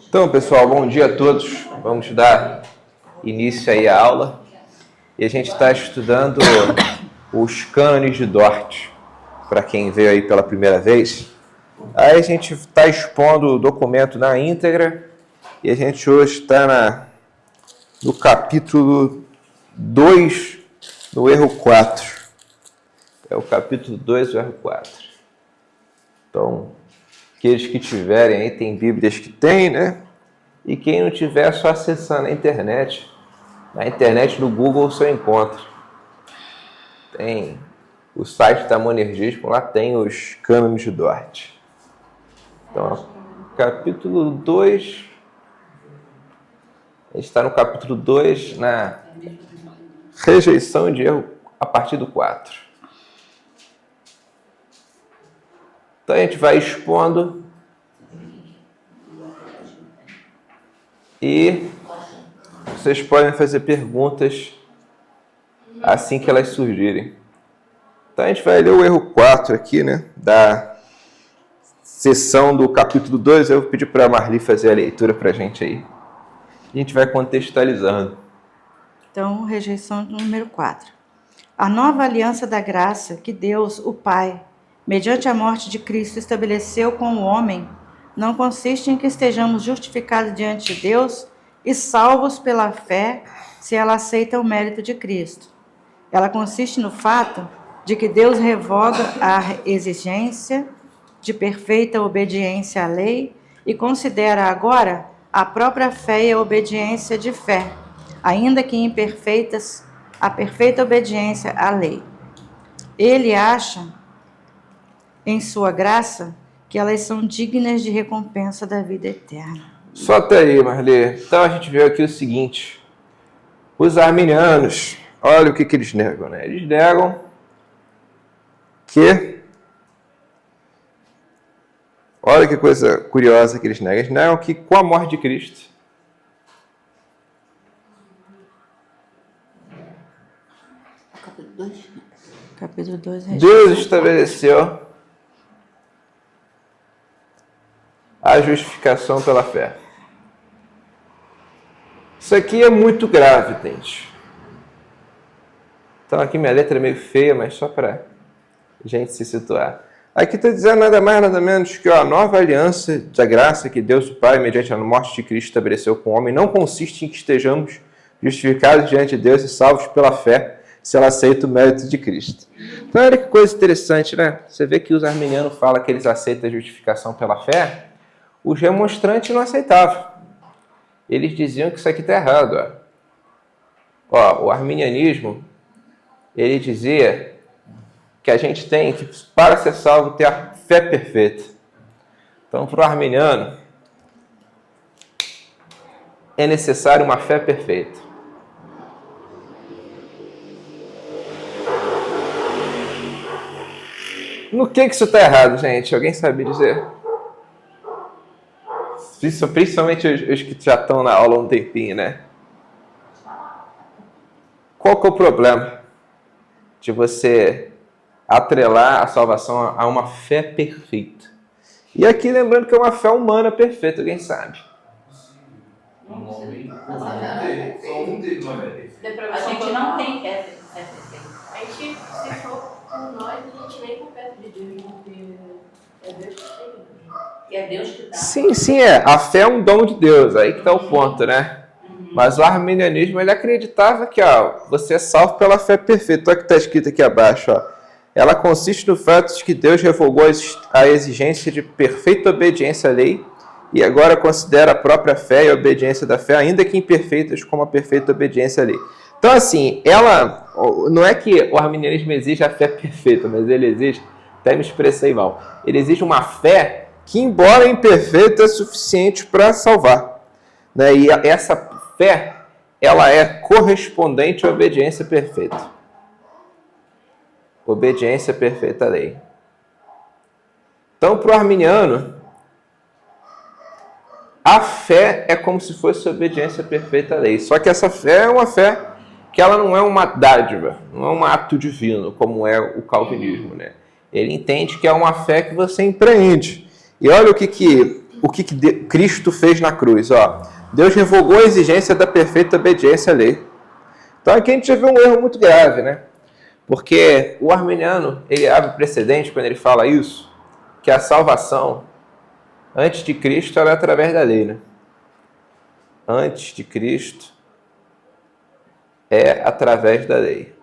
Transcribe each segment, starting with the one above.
Então, pessoal, bom dia a todos. Vamos dar início aí à aula. E a gente está estudando os cânones de Dort, para quem veio aí pela primeira vez. Aí a gente está expondo o documento na íntegra e a gente hoje está no capítulo 2, no erro 4. É o capítulo 2, o erro 4. Então, aqueles que tiverem aí, tem bíblias que tem, né? E quem não tiver, é só acessar na internet. Na internet, no Google, você encontra. Tem o site da Monergismo, lá tem os cânones de Dort. Então, capítulo 2. A gente está no capítulo 2, na rejeição de erro a partir do 4. Então, a gente vai expondo e vocês podem fazer perguntas assim que elas surgirem. Então, a gente vai ler o erro 4 aqui, né, da sessão do capítulo 2. Eu vou pedir para a Marli fazer a leitura para a gente aí. A gente vai contextualizando. Então, rejeição número 4. A nova aliança da graça que Deus, o Pai, mediante a morte de Cristo, estabeleceu com o homem, não consiste em que estejamos justificados diante de Deus e salvos pela fé, se ela aceita o mérito de Cristo. Ela consiste no fato de que Deus revoga a exigência de perfeita obediência à lei e considera agora a própria fé e a obediência de fé, ainda que imperfeitas, a perfeita obediência à lei. Ele acha, em sua graça, que elas são dignas de recompensa da vida eterna. Só até aí, Marli. Então a gente viu aqui o seguinte. Os arminianos, olha o que eles negam, né? Eles negam que... Olha que coisa curiosa que eles negam. Eles negam que com a morte de Cristo, Capítulo 2. Deus estabeleceu a justificação pela fé. Isso aqui é muito grave, gente. Então aqui minha letra é meio feia, mas só para a gente se situar. Aqui está dizendo nada mais, nada menos que a nova aliança da graça que Deus o Pai, mediante a morte de Cristo, estabeleceu com o homem, não consiste em que estejamos justificados diante de Deus e salvos pela fé, se ela aceita o mérito de Cristo. Então, olha que coisa interessante, né? Você vê que os arminianos falam que eles aceitam a justificação pela fé, os remonstrantes não aceitavam. Eles diziam que isso aqui está errado. Ó, o arminianismo, ele dizia que a gente tem que, para ser salvo, ter a fé perfeita. Então, para o arminiano, é necessário uma fé perfeita. No que isso está errado, gente? Alguém sabe dizer? Principalmente os que já estão na aula há um tempinho, né? Qual que é o problema de você atrelar a salvação a uma fé perfeita? E aqui lembrando que é uma fé humana perfeita, alguém sabe? A gente não tem fé perfeita. A gente, se for por nós, a gente nem por perto de Deus, porque é Deus que chega. E é Deus que dá. Sim, é. A fé é um dom de Deus, aí que está o ponto, né? Mas o arminianismo, ele acreditava que você é salvo pela fé perfeita. Olha o que está escrito aqui abaixo. Ó. Ela consiste no fato de que Deus revogou a exigência de perfeita obediência à lei e agora considera a própria fé e a obediência da fé, ainda que imperfeitas, como a perfeita obediência à lei. Então, assim, ela... Não é que o arminianismo exige a fé perfeita, mas ele exige... Até me expressei mal. Ele exige uma fé que, embora imperfeita, é suficiente para salvar. Né? E essa fé, ela é correspondente à obediência perfeita. Obediência perfeita à lei. Então, para o arminiano, a fé é como se fosse a obediência perfeita à lei. Só que essa fé é uma fé que ela não é uma dádiva, não é um ato divino, como é o calvinismo, né? Ele entende que é uma fé que você empreende. E olha o que o que Cristo fez na cruz. Ó, Deus revogou a exigência da perfeita obediência à lei. Então aqui a gente já vê um erro muito grave, né? Porque o arminiano, ele abre precedente quando ele fala isso, que a salvação, antes de Cristo, era através da lei, né? Antes de Cristo, é através da lei.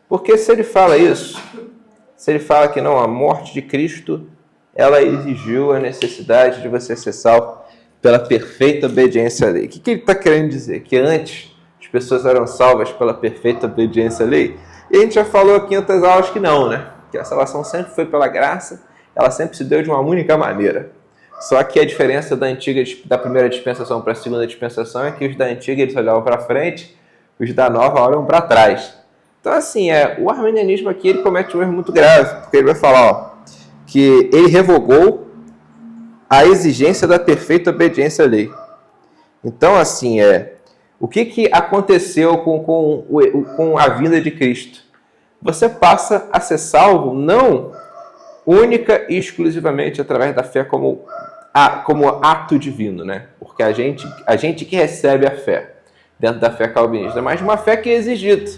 Porque se ele fala isso, se ele fala que não, a morte de Cristo, ela exigiu a necessidade de você ser salvo pela perfeita obediência à lei. O que ele está querendo dizer? Que antes as pessoas eram salvas pela perfeita obediência à lei? E a gente já falou aqui em outras aulas que não, né? Que a salvação sempre foi pela graça, ela sempre se deu de uma única maneira. Só que a diferença da primeira dispensação para a segunda dispensação é que os da antiga eles olhavam para frente, os da nova olham para trás. Então, assim, o arminianismo aqui ele comete um erro muito grave, porque ele vai falar, ó, que ele revogou a exigência da perfeita obediência à lei. Então, assim, o que aconteceu com a vinda de Cristo? Você passa a ser salvo não única e exclusivamente através da fé como ato divino, né? Porque a gente que recebe a fé dentro da fé calvinista, mas uma fé que é exigida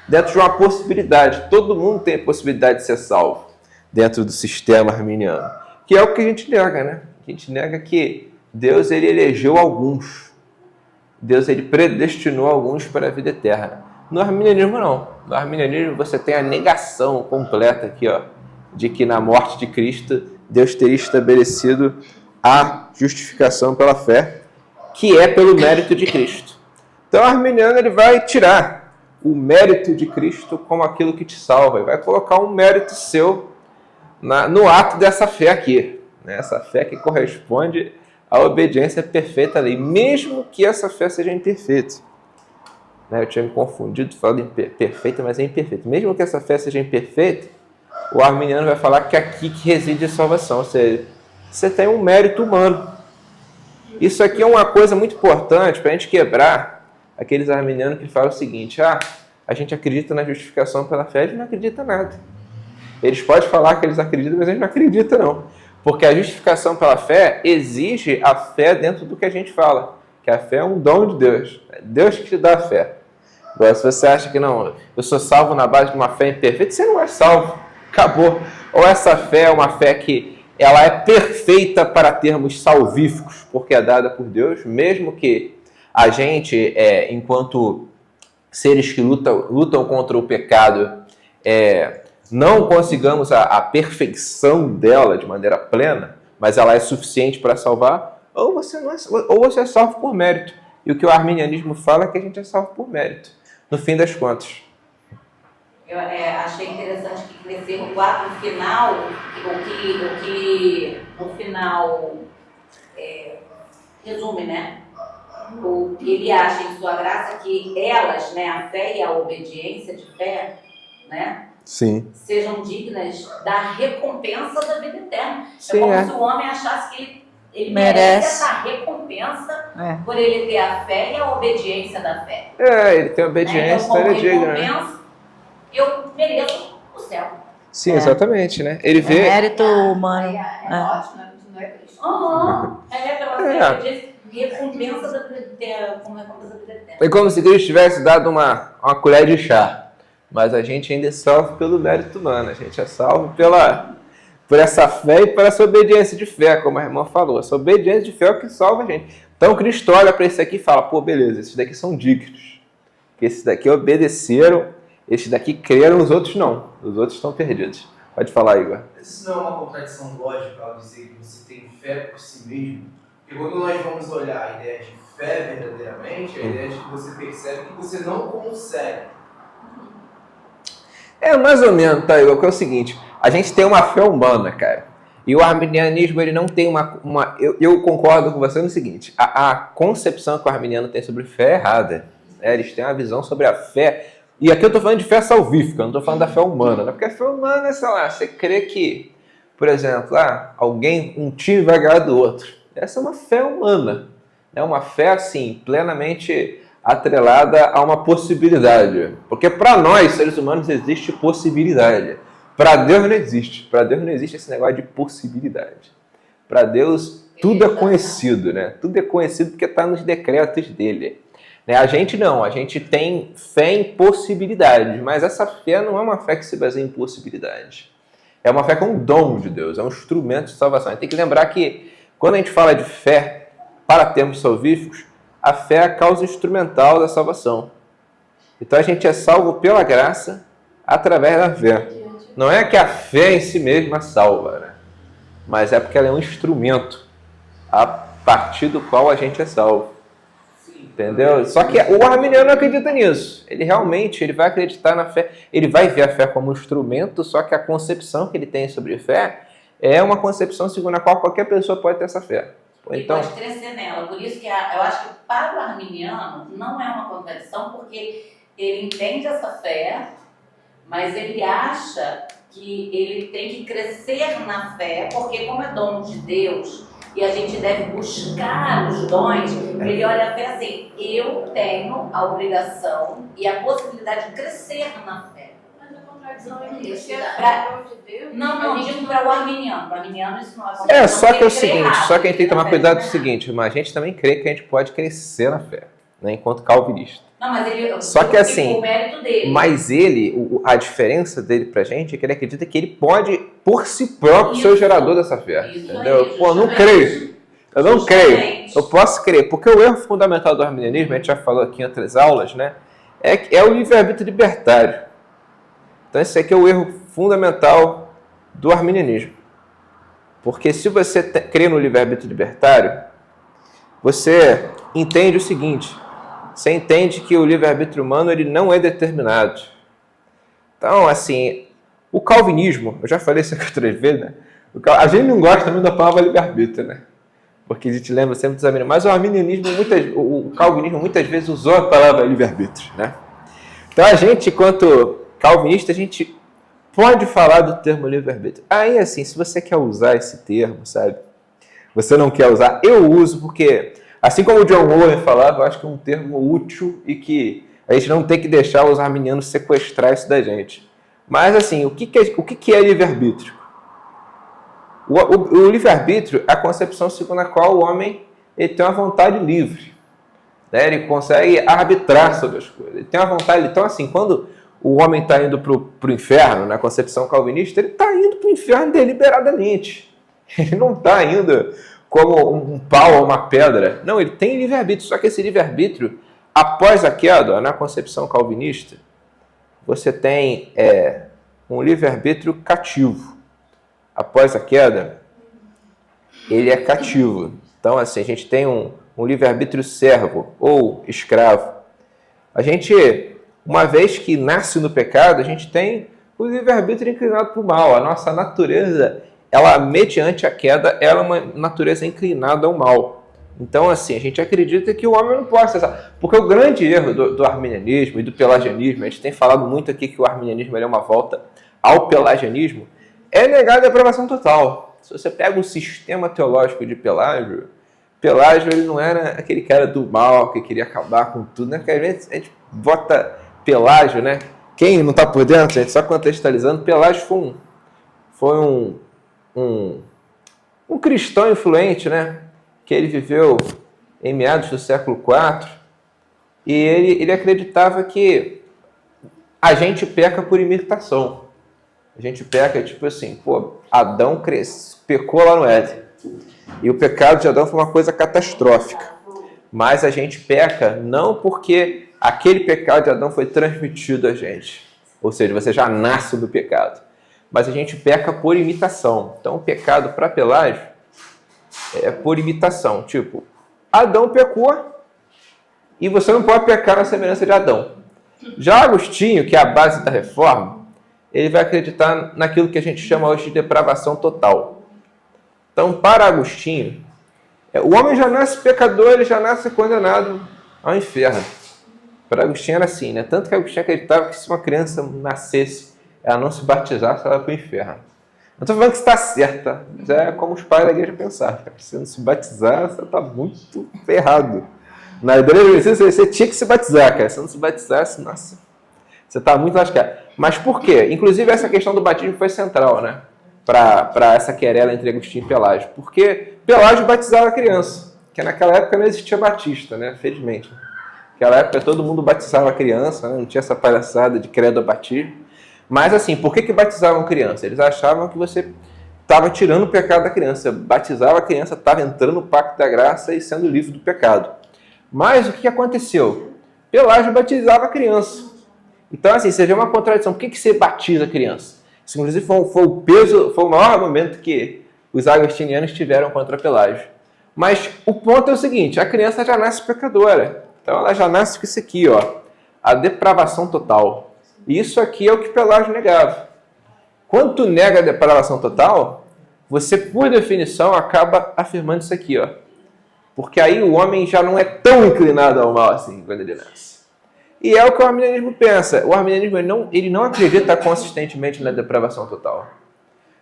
dentro de uma possibilidade. Todo mundo tem a possibilidade de ser salvo dentro do sistema arminiano, que é o que a gente nega, né? A gente nega que Deus ele elegeu alguns. Deus ele predestinou alguns para a vida eterna. No arminianismo não. No arminianismo você tem a negação completa aqui, ó, de que na morte de Cristo Deus teria estabelecido a justificação pela fé, que é pelo mérito de Cristo. Então o arminiano ele vai tirar o mérito de Cristo como aquilo que te salva e vai colocar um mérito seu no ato dessa fé aqui, né? Essa fé que corresponde à obediência perfeita à lei, mesmo que essa fé seja imperfeita. Eu tinha me confundido falando em perfeita, mas é imperfeita. Mesmo que essa fé seja imperfeita, o arminiano vai falar que é aqui que reside a salvação, ou seja, você tem um mérito humano. Isso aqui é uma coisa muito importante para a gente quebrar aqueles arminianos que falam o seguinte, a gente acredita na justificação pela fé, eles não acreditam em nada. Eles podem falar que eles acreditam, mas eles não acreditam não. Porque a justificação pela fé exige a fé dentro do que a gente fala, que a fé é um dom de Deus. É Deus que te dá a fé. Agora, se você acha que não, eu sou salvo na base de uma fé imperfeita, você não é salvo. Acabou. Ou essa fé é uma fé que ela é perfeita para termos salvíficos, porque é dada por Deus, mesmo que a gente, enquanto seres que lutam contra o pecado, não consigamos a perfeição dela de maneira plena, mas ela é suficiente para salvar, ou você é salvo por mérito. E o que o arminianismo fala é que a gente é salvo por mérito, no fim das contas. Eu achei interessante que versículo 4, no final, o que no final resume, né? Ele acha em sua graça que elas, né, a fé e a obediência de fé, né? Sim. Sejam dignas da recompensa da vida eterna. Sim, como se o homem achasse que ele merece essa recompensa por ele ter a fé e a obediência da fé. Ele tem obediência, então, ele é digno, né? Eu mereço o céu. Sim, exatamente, né? Ele vê... mérito humano. Ótimo, não é Cristo. Pela fé, recompensa da vida eterna. É como se Cristo tivesse dado uma colher de chá. Mas a gente ainda é salvo pelo mérito humano. A gente é salvo por essa fé e por essa obediência de fé, como a irmã falou. Essa obediência de fé é o que salva a gente. Então Cristo olha para esse aqui e fala, beleza, esses daqui são dignos. Porque esses daqui obedeceram, esses daqui creram, os outros não. Os outros estão perdidos. Pode falar, Igor. Isso não é uma contradição lógica ao dizer que você tem fé por si mesmo? Porque quando nós vamos olhar a ideia de fé verdadeiramente, a ideia de que você percebe que você não consegue. Mais ou menos, tá, Igor? Que é o seguinte, a gente tem uma fé humana, cara. E o arminianismo, ele não tem uma... Eu concordo com você no seguinte, a concepção que o arminiano tem sobre fé é errada. Eles têm uma visão sobre a fé... E aqui eu estou falando de fé salvífica, não estou falando da fé humana. Né? Porque a fé humana é, sei lá, você crê que, por exemplo, um time vai ganhar do outro. Essa é uma fé humana. É uma fé, assim, plenamente atrelada a uma possibilidade. Porque para nós, seres humanos, existe possibilidade. Para Deus não existe. Para Deus não existe esse negócio de possibilidade. Para Deus, Tudo é conhecido, né? Tudo é conhecido porque está nos decretos dele. Né? A gente não, a gente tem fé em possibilidades, mas essa fé não é uma fé que se baseia em possibilidades. É uma fé que é um dom de Deus, é um instrumento de salvação. A gente tem que lembrar que quando a gente fala de fé, para termos salvíficos, a fé é a causa instrumental da salvação. Então a gente é salvo pela graça através da fé. Não é que a fé em si mesma salva, né? Mas é porque ela é um instrumento a partir do qual a gente é salvo. Entendeu? Só que o arminiano não acredita nisso. Ele realmente vai acreditar na fé. Ele vai ver a fé como um instrumento, só que a concepção que ele tem sobre fé é uma concepção segundo a qual qualquer pessoa pode ter essa fé. Então, ele pode crescer nela. Por isso que eu acho que para o arminiano não é uma contradição, porque ele entende essa fé, mas ele acha que ele tem que crescer na fé, porque como é dom de Deus e a gente deve buscar os dons, ele olha a fé assim, eu tenho a obrigação e a possibilidade de crescer na fé. Mas a contradição é que se é dom de Deus... Não digo para o arminiano. Para o arminiano isso não é contradição. só que é o seguinte, só que a gente tem que tomar cuidado com o seguinte, mas a gente também crê que a gente pode crescer na fé, né, enquanto calvinista. Não, mas ele, só que assim, o mérito dele. Mas a diferença dele pra gente é que ele acredita que ele pode, por si próprio, ser o gerador dessa fé. Entendeu? Aí, eu não creio. Eu não creio. Eu posso crer. Porque o erro fundamental do arminianismo, a gente já falou aqui em outras aulas, né? É o livre-arbítrio libertário. Então esse aqui é o erro fundamental do arminianismo. Porque se você crê no livre-arbítrio libertário, você entende o seguinte: você entende que o livre-arbítrio humano ele não é determinado. Então, assim, o calvinismo, eu já falei isso aqui outras vezes, né? A gente não gosta muito da palavra livre-arbítrio, né? Porque a gente lembra sempre dos arminianos. Mas o arminianismo, o calvinismo, muitas vezes usou a palavra livre-arbítrio, né? Então, a gente, enquanto calvinista, a gente pode falar do termo livre-arbítrio. Aí, assim, se você quer usar esse termo, sabe? Você não quer usar, eu uso porque... Assim como o John Owen falava, eu acho que é um termo útil e que a gente não tem que deixar os arminianos sequestrar isso da gente. Mas, assim, o que é livre-arbítrio? O livre-arbítrio é a concepção segundo a qual o homem ele tem uma vontade livre. Né? Ele consegue arbitrar sobre as coisas. Ele tem uma vontade... Então, assim, quando o homem está indo para o inferno, na concepção calvinista, ele está indo para o inferno deliberadamente. Ele não está indo... como um pau ou uma pedra. Não, ele tem livre-arbítrio. Só que esse livre-arbítrio, após a queda, na concepção calvinista, você tem um livre-arbítrio cativo. Após a queda, ele é cativo. Então, assim, a gente tem um livre-arbítrio servo ou escravo. A gente, uma vez que nasce no pecado, a gente tem o livre-arbítrio inclinado para o mal. A nossa natureza... ela, mediante a queda, ela é uma natureza inclinada ao mal. Então, assim, a gente acredita que o homem não pode acessar. Porque o grande erro do arminianismo e do pelagianismo, a gente tem falado muito aqui que o arminianismo é uma volta ao pelagianismo, é negar a depravação total. Se você pega o sistema teológico de Pelágio ele não era aquele cara do mal que queria acabar com tudo, né? Porque às vezes a gente bota Pelágio, né? Quem não está por dentro, gente, só contextualizando, Pelágio foi um cristão influente, né? Que ele viveu em meados do século IV e ele acreditava que a gente peca por imitação. A gente peca, tipo assim, Adão pecou lá no Éden. E o pecado de Adão foi uma coisa catastrófica. Mas a gente peca não porque aquele pecado de Adão foi transmitido a gente. Ou seja, você já nasce do pecado. Mas a gente peca por imitação. Então, o pecado para Pelágio é por imitação. Tipo, Adão pecou e você não pode pecar na semelhança de Adão. Já Agostinho, que é a base da reforma, ele vai acreditar naquilo que a gente chama hoje de depravação total. Então, para Agostinho, o homem já nasce pecador, ele já nasce condenado ao inferno. Para Agostinho era assim, né? Tanto que Agostinho acreditava que se uma criança nascesse, ela não se batizasse, ela ia para o inferno. Não estou falando que está certa, mas é como os pais da igreja pensavam. Se você não se batizar, você está muito ferrado. Na igreja você tinha que se batizar, cara. Se não se batizasse, nossa, você está muito lascado. Mas por quê? Inclusive essa questão do batismo foi central, né? para essa querela entre Agostinho e Pelágio? Porque Pelágio batizava a criança, que naquela época não existia batista, né? Felizmente. Naquela época todo mundo batizava a criança, né? Não tinha essa palhaçada de credo a batismo. Mas assim, por que batizavam criança? Eles achavam que você estava tirando o pecado da criança. Batizava a criança, estava entrando no pacto da graça e sendo livre do pecado. Mas o que aconteceu? Pelágio batizava a criança. Então assim, você vê uma contradição. Por que você batiza a criança? Isso, inclusive, foi o maior argumento que os agostinianos tiveram contra Pelágio. Mas o ponto é o seguinte, a criança já nasce pecadora. Então ela já nasce com isso aqui, ó, a depravação total. E isso aqui é o que Pelágio negava. Quando tu nega a depravação total, você, por definição, acaba afirmando isso aqui, ó. Porque aí o homem já não é tão inclinado ao mal assim, quando ele nasce. E é o que o arminianismo pensa. O arminianismo ele não acredita consistentemente na depravação total.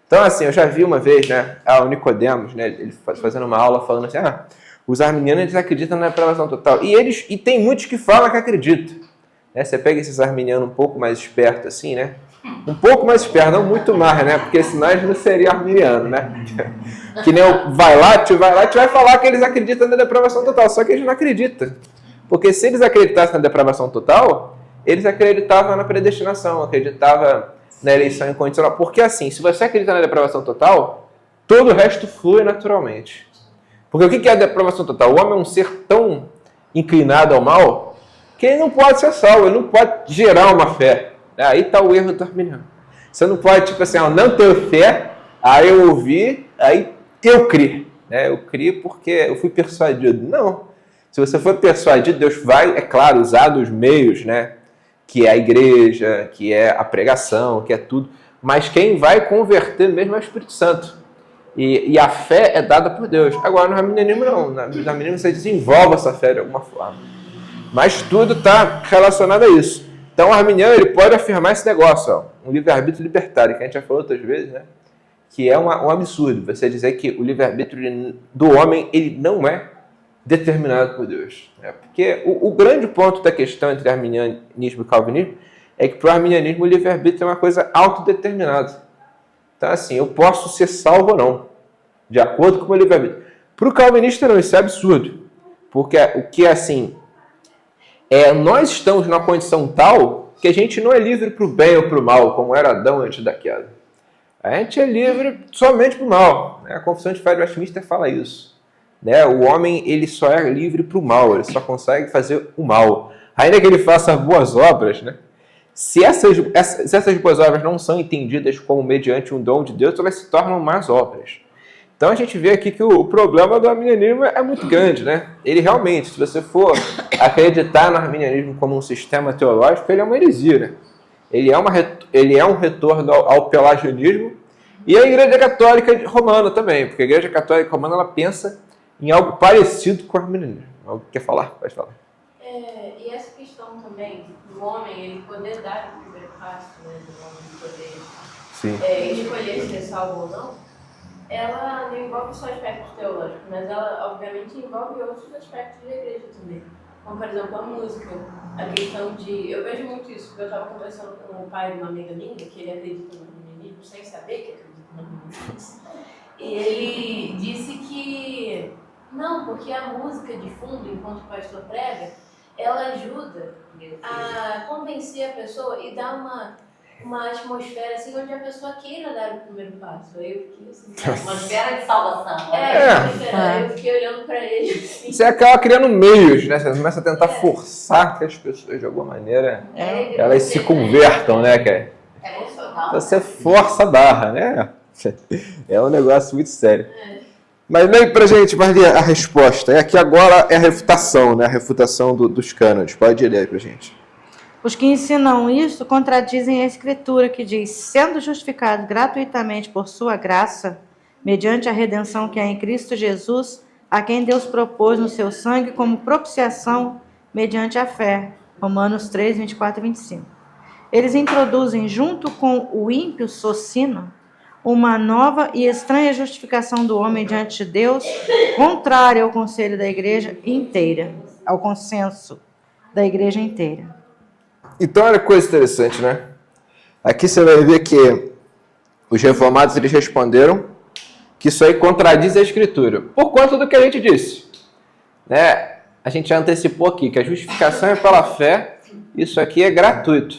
Então, assim, eu já vi uma vez, né, o Nicodemos, né, ele fazendo uma aula falando assim, os arminianos eles acreditam na depravação total. E tem muitos que falam que acreditam. Né? Você pega esses arminianos um pouco mais espertos, assim, né? Um pouco mais esperto, não muito mais, né? Porque senão eles não seriam arminiano, né? Que nem o Vailate vai falar que eles acreditam na depravação total, só que eles não acreditam. Porque se eles acreditassem na depravação total, eles acreditavam na predestinação, acreditavam na eleição incondicional. Porque assim, se você acredita na depravação total, todo o resto flui naturalmente. Porque o que é a depravação total? O homem é um ser tão inclinado ao mal que ele não pode ser salvo, ele não pode gerar uma fé. Aí está o erro do arminiano. Você não pode, tipo assim, não ter fé, aí eu ouvi, aí eu criei. Eu criei porque eu fui persuadido. Não. Se você for persuadido, Deus vai, é claro, usar dos meios, né? Que é a igreja, que é a pregação, que é tudo. Mas quem vai converter mesmo é o Espírito Santo. E a fé é dada por Deus. Agora, no arminianismo não. No arminianismo você desenvolve essa fé de alguma forma. Mas tudo está relacionado a isso. Então, o arminiano ele pode afirmar esse negócio, ó, um livre-arbítrio libertário, que a gente já falou outras vezes, né? Que é um absurdo você dizer que o livre-arbítrio do homem ele não é determinado por Deus. Porque o grande ponto da questão entre arminianismo e calvinismo é que para o arminianismo o livre-arbítrio é uma coisa autodeterminada. Então, assim, eu posso ser salvo ou não, de acordo com o meu livre-arbítrio. Para o calvinista não, isso é absurdo. Porque o que é assim, nós estamos numa condição tal que a gente não é livre para o bem ou para o mal, como era Adão antes da queda. A gente é livre somente para o mal. A Confissão de Fé de Westminster fala isso. O homem ele só é livre para o mal, ele só consegue fazer o mal. Ainda que ele faça boas obras, né? Se essas boas obras não são entendidas como mediante um dom de Deus, elas se tornam más obras. Então a gente vê aqui que o problema do arminianismo é muito grande, né? Ele realmente, se você for acreditar no arminianismo como um sistema teológico, ele é uma heresia, né? Ele é um retorno ao pelagianismo e a Igreja Católica Romana também, porque a Igreja Católica Romana ela pensa em algo parecido com o arminianismo. Algo que quer falar? Pode falar. E essa questão também do homem, ele poder dar o primeiro passo, né, do homem poder escolher ser salvo ou não, ela não envolve só aspectos teológicos, mas ela, obviamente, envolve outros aspectos da igreja também. Como, por exemplo, a música, a questão de... Eu vejo muito isso, porque eu estava conversando com o pai de uma amiga minha, que ele acredita no arminianismo, sem saber que acredita no arminianismo. E ele disse que... Não, porque a música de fundo, enquanto o pastor prega, ela ajuda a convencer a pessoa e dar uma atmosfera assim, onde a pessoa queira dar o primeiro passo. Aí eu fiquei assim... Atmosfera de salvação. Eu fiquei olhando para ele assim. Você acaba criando meios, né? Você começa a tentar forçar que as pessoas, de alguma maneira, elas se convertam, né? É emocional. Então você força a barra, né? É um negócio muito sério. Mas nem pra gente, mas a resposta. Aqui agora é a refutação, né? A refutação dos cânones. Pode ir aí pra gente. Os que ensinam isso contradizem a Escritura, que diz: sendo justificados gratuitamente por sua graça, mediante a redenção que há em Cristo Jesus, a quem Deus propôs no seu sangue como propiciação mediante a fé. Romanos 3, 24 e 25. Eles introduzem, junto com o ímpio Socino, uma nova e estranha justificação do homem diante de Deus, contrária ao conselho da igreja inteira, ao consenso da igreja inteira. Então, olha que coisa interessante, né? Aqui você vai ver que os reformados eles responderam que isso aí contradiz a Escritura, por conta do que a gente disse. Né? A gente já antecipou aqui que a justificação é pela fé, isso aqui é gratuito.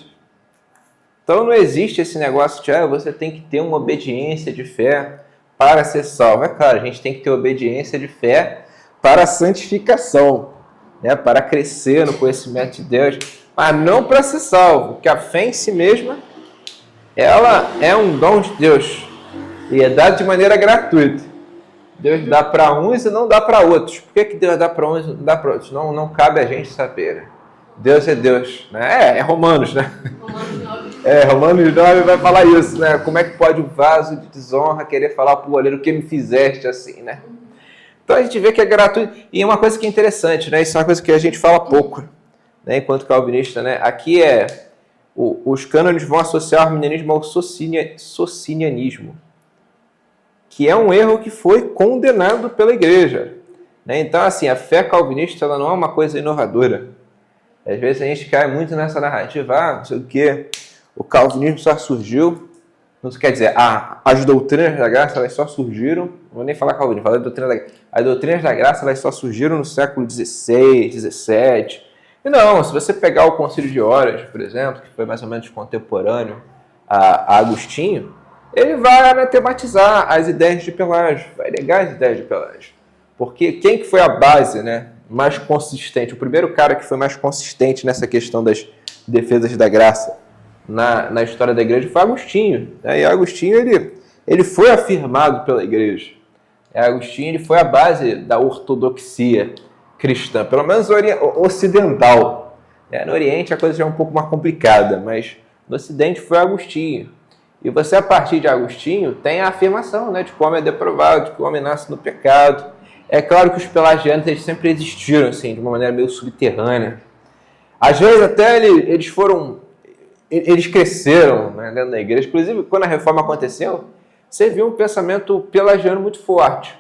Então não existe esse negócio de você tem que ter uma obediência de fé para ser salvo. É claro, a gente tem que ter obediência de fé para a santificação, né? Para crescer no conhecimento de Deus, mas não para ser salvo, porque a fé em si mesma, ela é um dom de Deus e é dado de maneira gratuita. Deus dá para uns e não dá para outros. Por que Deus dá para uns e não dá para outros? Não cabe a gente saber. Deus é Deus. Né? É Romanos, né? Romanos 9 vai falar isso, né? Como é que pode um vaso de desonra querer falar para o oleiro o que me fizeste assim, né? Então a gente vê que é gratuito. E é uma coisa que é interessante, né? Isso é uma coisa que a gente fala pouco, né? Enquanto calvinista, né? Aqui os cânones vão associar o arminianismo ao socinianismo, que é um erro que foi condenado pela igreja. Né? Então, assim, a fé calvinista ela não é uma coisa inovadora. Às vezes a gente cai muito nessa narrativa, não sei o quê, o calvinismo só surgiu, não quer dizer, as doutrinas da graça elas só surgiram, não vou nem falar calvinismo, falar doutrina da graça. As doutrinas da graça elas só surgiram no século XVI, XVII. E não, se você pegar o Concílio de Oras, por exemplo, que foi mais ou menos contemporâneo a Agostinho, ele vai anatematizar as ideias de Pelágio, vai negar as ideias de Pelágio. Porque quem que foi a base, né, mais consistente, o primeiro cara que foi mais consistente nessa questão das defesas da graça na história da igreja foi Agostinho. Né? E Agostinho ele foi afirmado pela igreja. Agostinho ele foi a base da ortodoxia cristã, pelo menos ocidental. No Oriente a coisa já é um pouco mais complicada, mas no Ocidente foi Agostinho. E você, a partir de Agostinho, tem a afirmação, né, de que o homem é depravado, de que o homem nasce no pecado. É claro que os pelagianos eles sempre existiram assim, de uma maneira meio subterrânea. Às vezes até eles cresceram, né, dentro da igreja. Inclusive, quando a reforma aconteceu, você viu um pensamento pelagiano muito forte.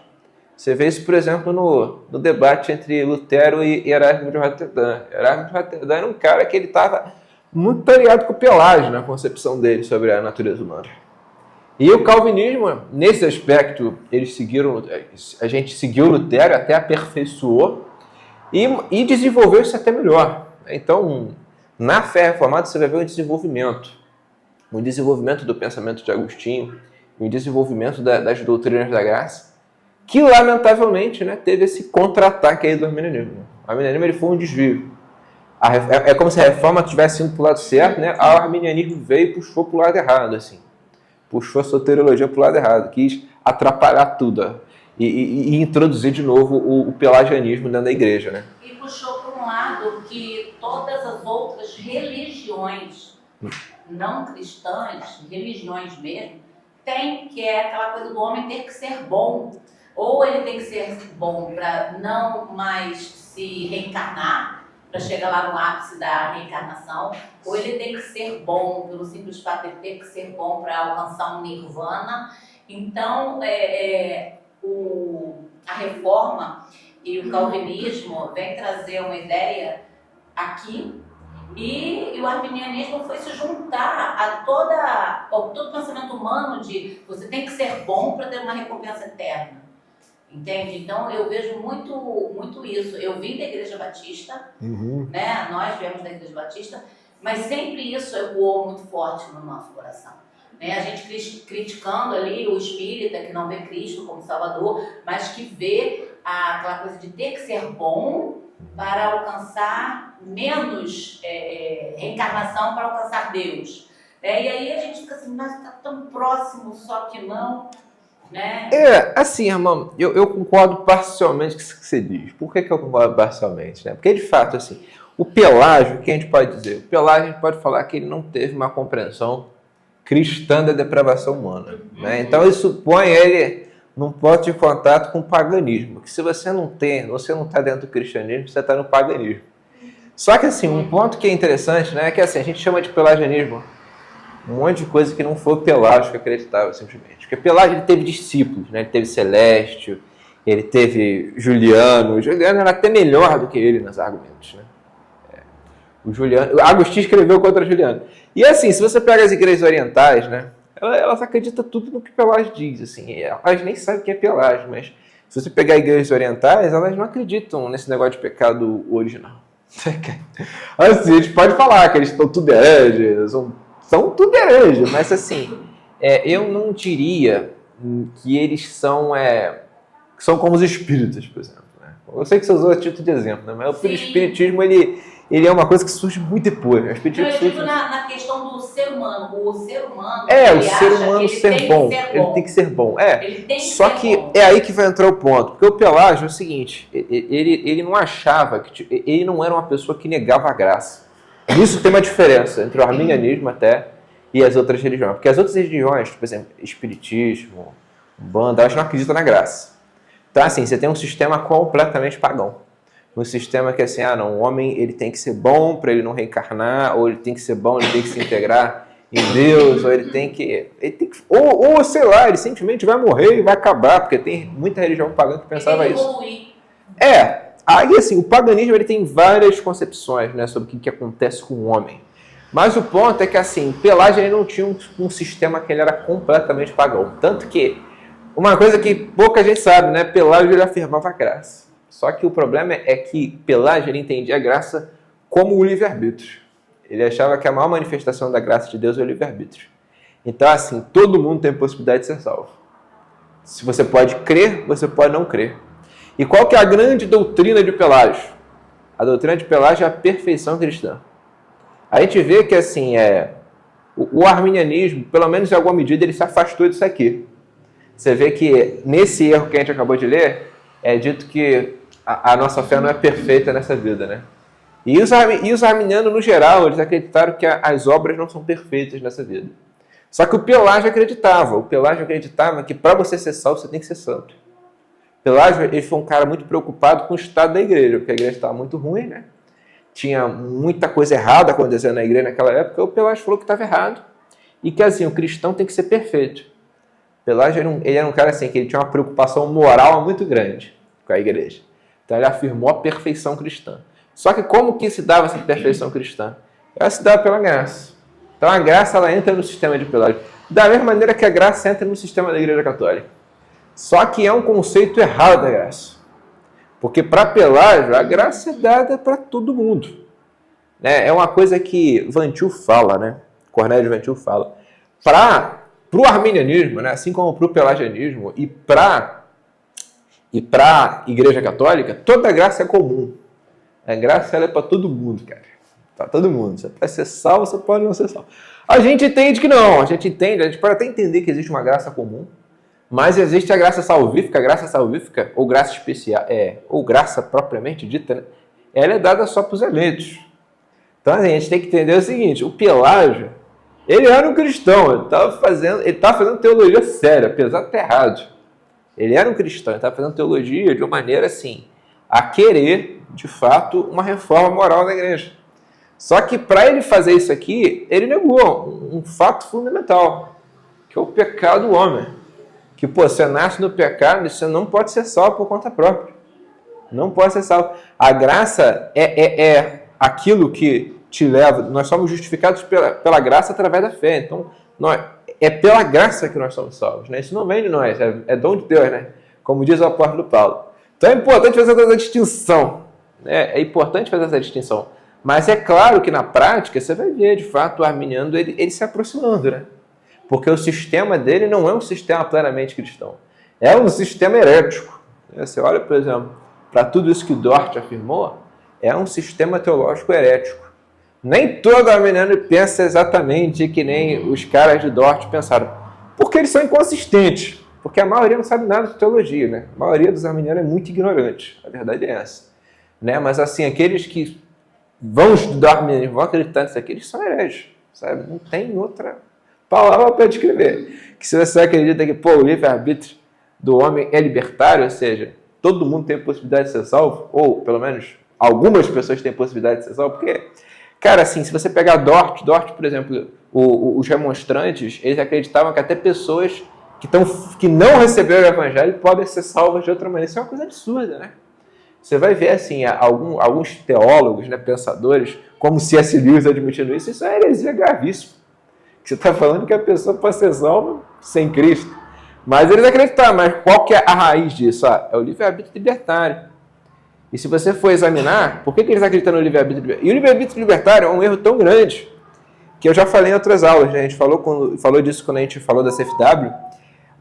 Você vê isso, por exemplo, no debate entre Lutero e Erasmo de Roterdã. Erasmo de Roterdã era um cara que ele estava muito ligado com o Pelágio na concepção dele sobre a natureza humana. E o calvinismo, nesse aspecto, a gente seguiu Lutero, até aperfeiçoou e desenvolveu isso até melhor. Então, na fé reformada, você vai ver um desenvolvimento do pensamento de Agostinho, um desenvolvimento das doutrinas da graça, que, lamentavelmente, né, teve esse contra-ataque aí do arminianismo. O arminianismo ele foi um desvio. É como se a reforma tivesse indo para o lado certo, né? O arminianismo veio e puxou para o lado errado, assim. Puxou a soteriologia para o lado errado, quis atrapalhar tudo e introduzir de novo o pelagianismo dentro da igreja, né? E puxou para um lado que todas as outras religiões não cristãs, religiões mesmo, tem, que é aquela coisa do homem ter que ser bom. Ou ele tem que ser bom para não mais se reencarnar, para chegar lá no ápice da reencarnação, ou ele tem que ser bom, pelo simples fato de ele ter que ser bom para alcançar um nirvana. Então, a reforma e o calvinismo vem trazer uma ideia aqui, e o arminianismo foi se juntar a todo pensamento humano de você tem que ser bom para ter uma recompensa eterna. Entende? Então, eu vejo muito isso. Eu vim da Igreja Batista, né? Nós viemos da Igreja Batista, mas sempre isso ecoou muito forte no nosso coração. Né? A gente criticando ali o espírita que não vê Cristo como Salvador, mas que vê aquela coisa de ter que ser bom para alcançar menos reencarnação, para alcançar Deus. E aí a gente fica assim, mas está tão próximo, só que não... Né? Assim, irmão, eu concordo parcialmente com o que você diz. Por que eu concordo parcialmente? Né? Porque, de fato, assim, o Pelágio, o que a gente pode dizer? O Pelágio, a gente pode falar que ele não teve uma compreensão cristã da depravação humana. Né? Então, isso põe ele num ponto de contato com o paganismo. Que se você não está dentro do cristianismo, você está no paganismo. Só que, assim, um ponto que é interessante, né, é que assim, a gente chama de pelagianismo um monte de coisa que não foi o Pelágio que acreditava, simplesmente. Porque Pelágio ele teve discípulos, né? Ele teve Celestio, ele teve Juliano. O Juliano era até melhor do que ele nos argumentos, né? O Agostinho escreveu contra Juliano. E assim, se você pega as igrejas orientais, né? Elas acreditam tudo no que Pelágio diz, assim. Elas nem sabem o que é Pelágio, mas se você pegar igrejas orientais, elas não acreditam nesse negócio de pecado original. Assim, a gente pode falar que eles estão tudo hereges, são tudo hereges, mas assim, eu não diria que eles são como os espíritas, por exemplo. Né? Eu sei que você usou a título de exemplo, né? Mas o espiritismo, ele é uma coisa que surge muito depois. Eu digo na questão do ser humano. O ser humano, o ser humano ser bom. Ele tem que ser bom. Só que é aí que vai entrar o ponto. Porque o Pelágio é o seguinte, ele não achava, ele não era uma pessoa que negava a graça. Isso tem uma diferença entre o arminianismo até e as outras religiões. Porque as outras religiões, por exemplo, espiritismo, Umbanda, elas não acreditam na graça. Então, assim, você tem um sistema completamente pagão. Um sistema que, assim, o homem ele tem que ser bom para ele não reencarnar, ou ele tem que ser bom, ele tem que se integrar em Deus, ou ele tem que ou sei lá, ele simplesmente vai morrer e vai acabar, porque tem muita religião pagã que pensava isso. Aí, assim, o paganismo ele tem várias concepções, né, sobre o que acontece com o homem. Mas o ponto é que, assim, Pelágio ele não tinha um sistema que ele era completamente pagão. Tanto que, uma coisa que pouca gente sabe, né, Pelágio ele afirmava a graça. Só que o problema é que Pelágio ele entendia a graça como o livre-arbítrio. Ele achava que a maior manifestação da graça de Deus é o livre-arbítrio. Então, assim, todo mundo tem possibilidade de ser salvo. Se você pode crer, você pode não crer. E qual que é a grande doutrina de Pelágio? A doutrina de Pelágio é a perfeição cristã. A gente vê que, assim, o arminianismo, pelo menos em alguma medida, ele se afastou disso aqui. Você vê que, nesse erro que a gente acabou de ler, é dito que a nossa fé não é perfeita nessa vida, né? E os arminianos, no geral, eles acreditaram que as obras não são perfeitas nessa vida. Só que o Pelágio acreditava. O Pelágio acreditava que para você ser salvo, você tem que ser santo. Pelágio ele foi um cara muito preocupado com o estado da igreja, porque a igreja estava muito ruim, né? Tinha muita coisa errada acontecendo na igreja naquela época. O Pelágio falou que estava errado e que, assim, o cristão tem que ser perfeito. Pelágio ele era um cara assim, que ele tinha uma preocupação moral muito grande com a igreja. Então ele afirmou a perfeição cristã. Só que como que se dava essa perfeição cristã? Ela se dava pela graça. Então a graça ela entra no sistema de Pelágio. Da mesma maneira que a graça entra no sistema da Igreja Católica. Só que é um conceito errado da graça. Porque para Pelágio a graça é dada para todo mundo. Né? É uma coisa que Van Til fala, né? Cornélio Van Til fala. Para o arminianismo, né? Assim como para o pelagianismo e para a Igreja Católica, toda a graça é comum. A graça ela é para todo mundo, cara. Para todo mundo. Você pode ser salvo, você pode não ser salvo. A gente entende que não. A gente pode até entender que existe uma graça comum, mas existe a graça salvífica, ou graça especial, ou graça propriamente dita, né? Ela é dada só para os eleitos. Então a gente tem que entender o seguinte: o Pelágio, ele era um cristão, ele estava fazendo teologia séria, apesar de estar errado. Ele era um cristão, ele estava fazendo teologia de uma maneira assim, a querer, de fato, uma reforma moral da igreja. Só que para ele fazer isso aqui, ele negou um fato fundamental, que é o pecado do homem. Que, você nasce no pecado e você não pode ser salvo por conta própria. Não pode ser salvo. A graça é aquilo que te leva... Nós somos justificados pela graça através da fé. Então, é pela graça que nós somos salvos. Né? Isso não vem de nós, é dom de Deus, né? Como diz o apóstolo Paulo. Então é importante fazer essa distinção. Né? É importante fazer essa distinção. Mas é claro que na prática você vai ver, de fato, o arminiano ele se aproximando, né? Porque o sistema dele não é um sistema plenamente cristão. É um sistema herético. Você olha, por exemplo, para tudo isso que Dort afirmou, é um sistema teológico herético. Nem todo arminiano pensa exatamente que nem os caras de Dort pensaram. Porque eles são inconsistentes. Porque a maioria não sabe nada de teologia, né? A maioria dos arminianos é muito ignorante. A verdade é essa. Né? Mas assim, aqueles que vão estudar arminianismo, vão acreditar nisso aqui, eles são hereges. Sabe? Não tem outra palavra para descrever. Que se você acredita que o livre-arbítrio do homem é libertário, ou seja, todo mundo tem possibilidade de ser salvo, ou pelo menos algumas pessoas têm possibilidade de ser salvo, porque, cara, assim, se você pegar Dort, por exemplo, os remonstrantes, eles acreditavam que até pessoas que não receberam o evangelho podem ser salvas de outra maneira. Isso é uma coisa absurda, né? Você vai ver, assim, alguns teólogos, né, pensadores, como C.S. Lewis admitindo isso é heresia gravíssima. Você está falando que a pessoa pode ser salva sem Cristo. Mas eles acreditaram, mas qual que é a raiz disso? É o livre-arbítrio libertário. E se você for examinar, por que eles acreditam no livre-arbítrio libertário? E o livre-arbítrio libertário é um erro tão grande, que eu já falei em outras aulas, né? A gente falou disso quando a gente falou da CFW,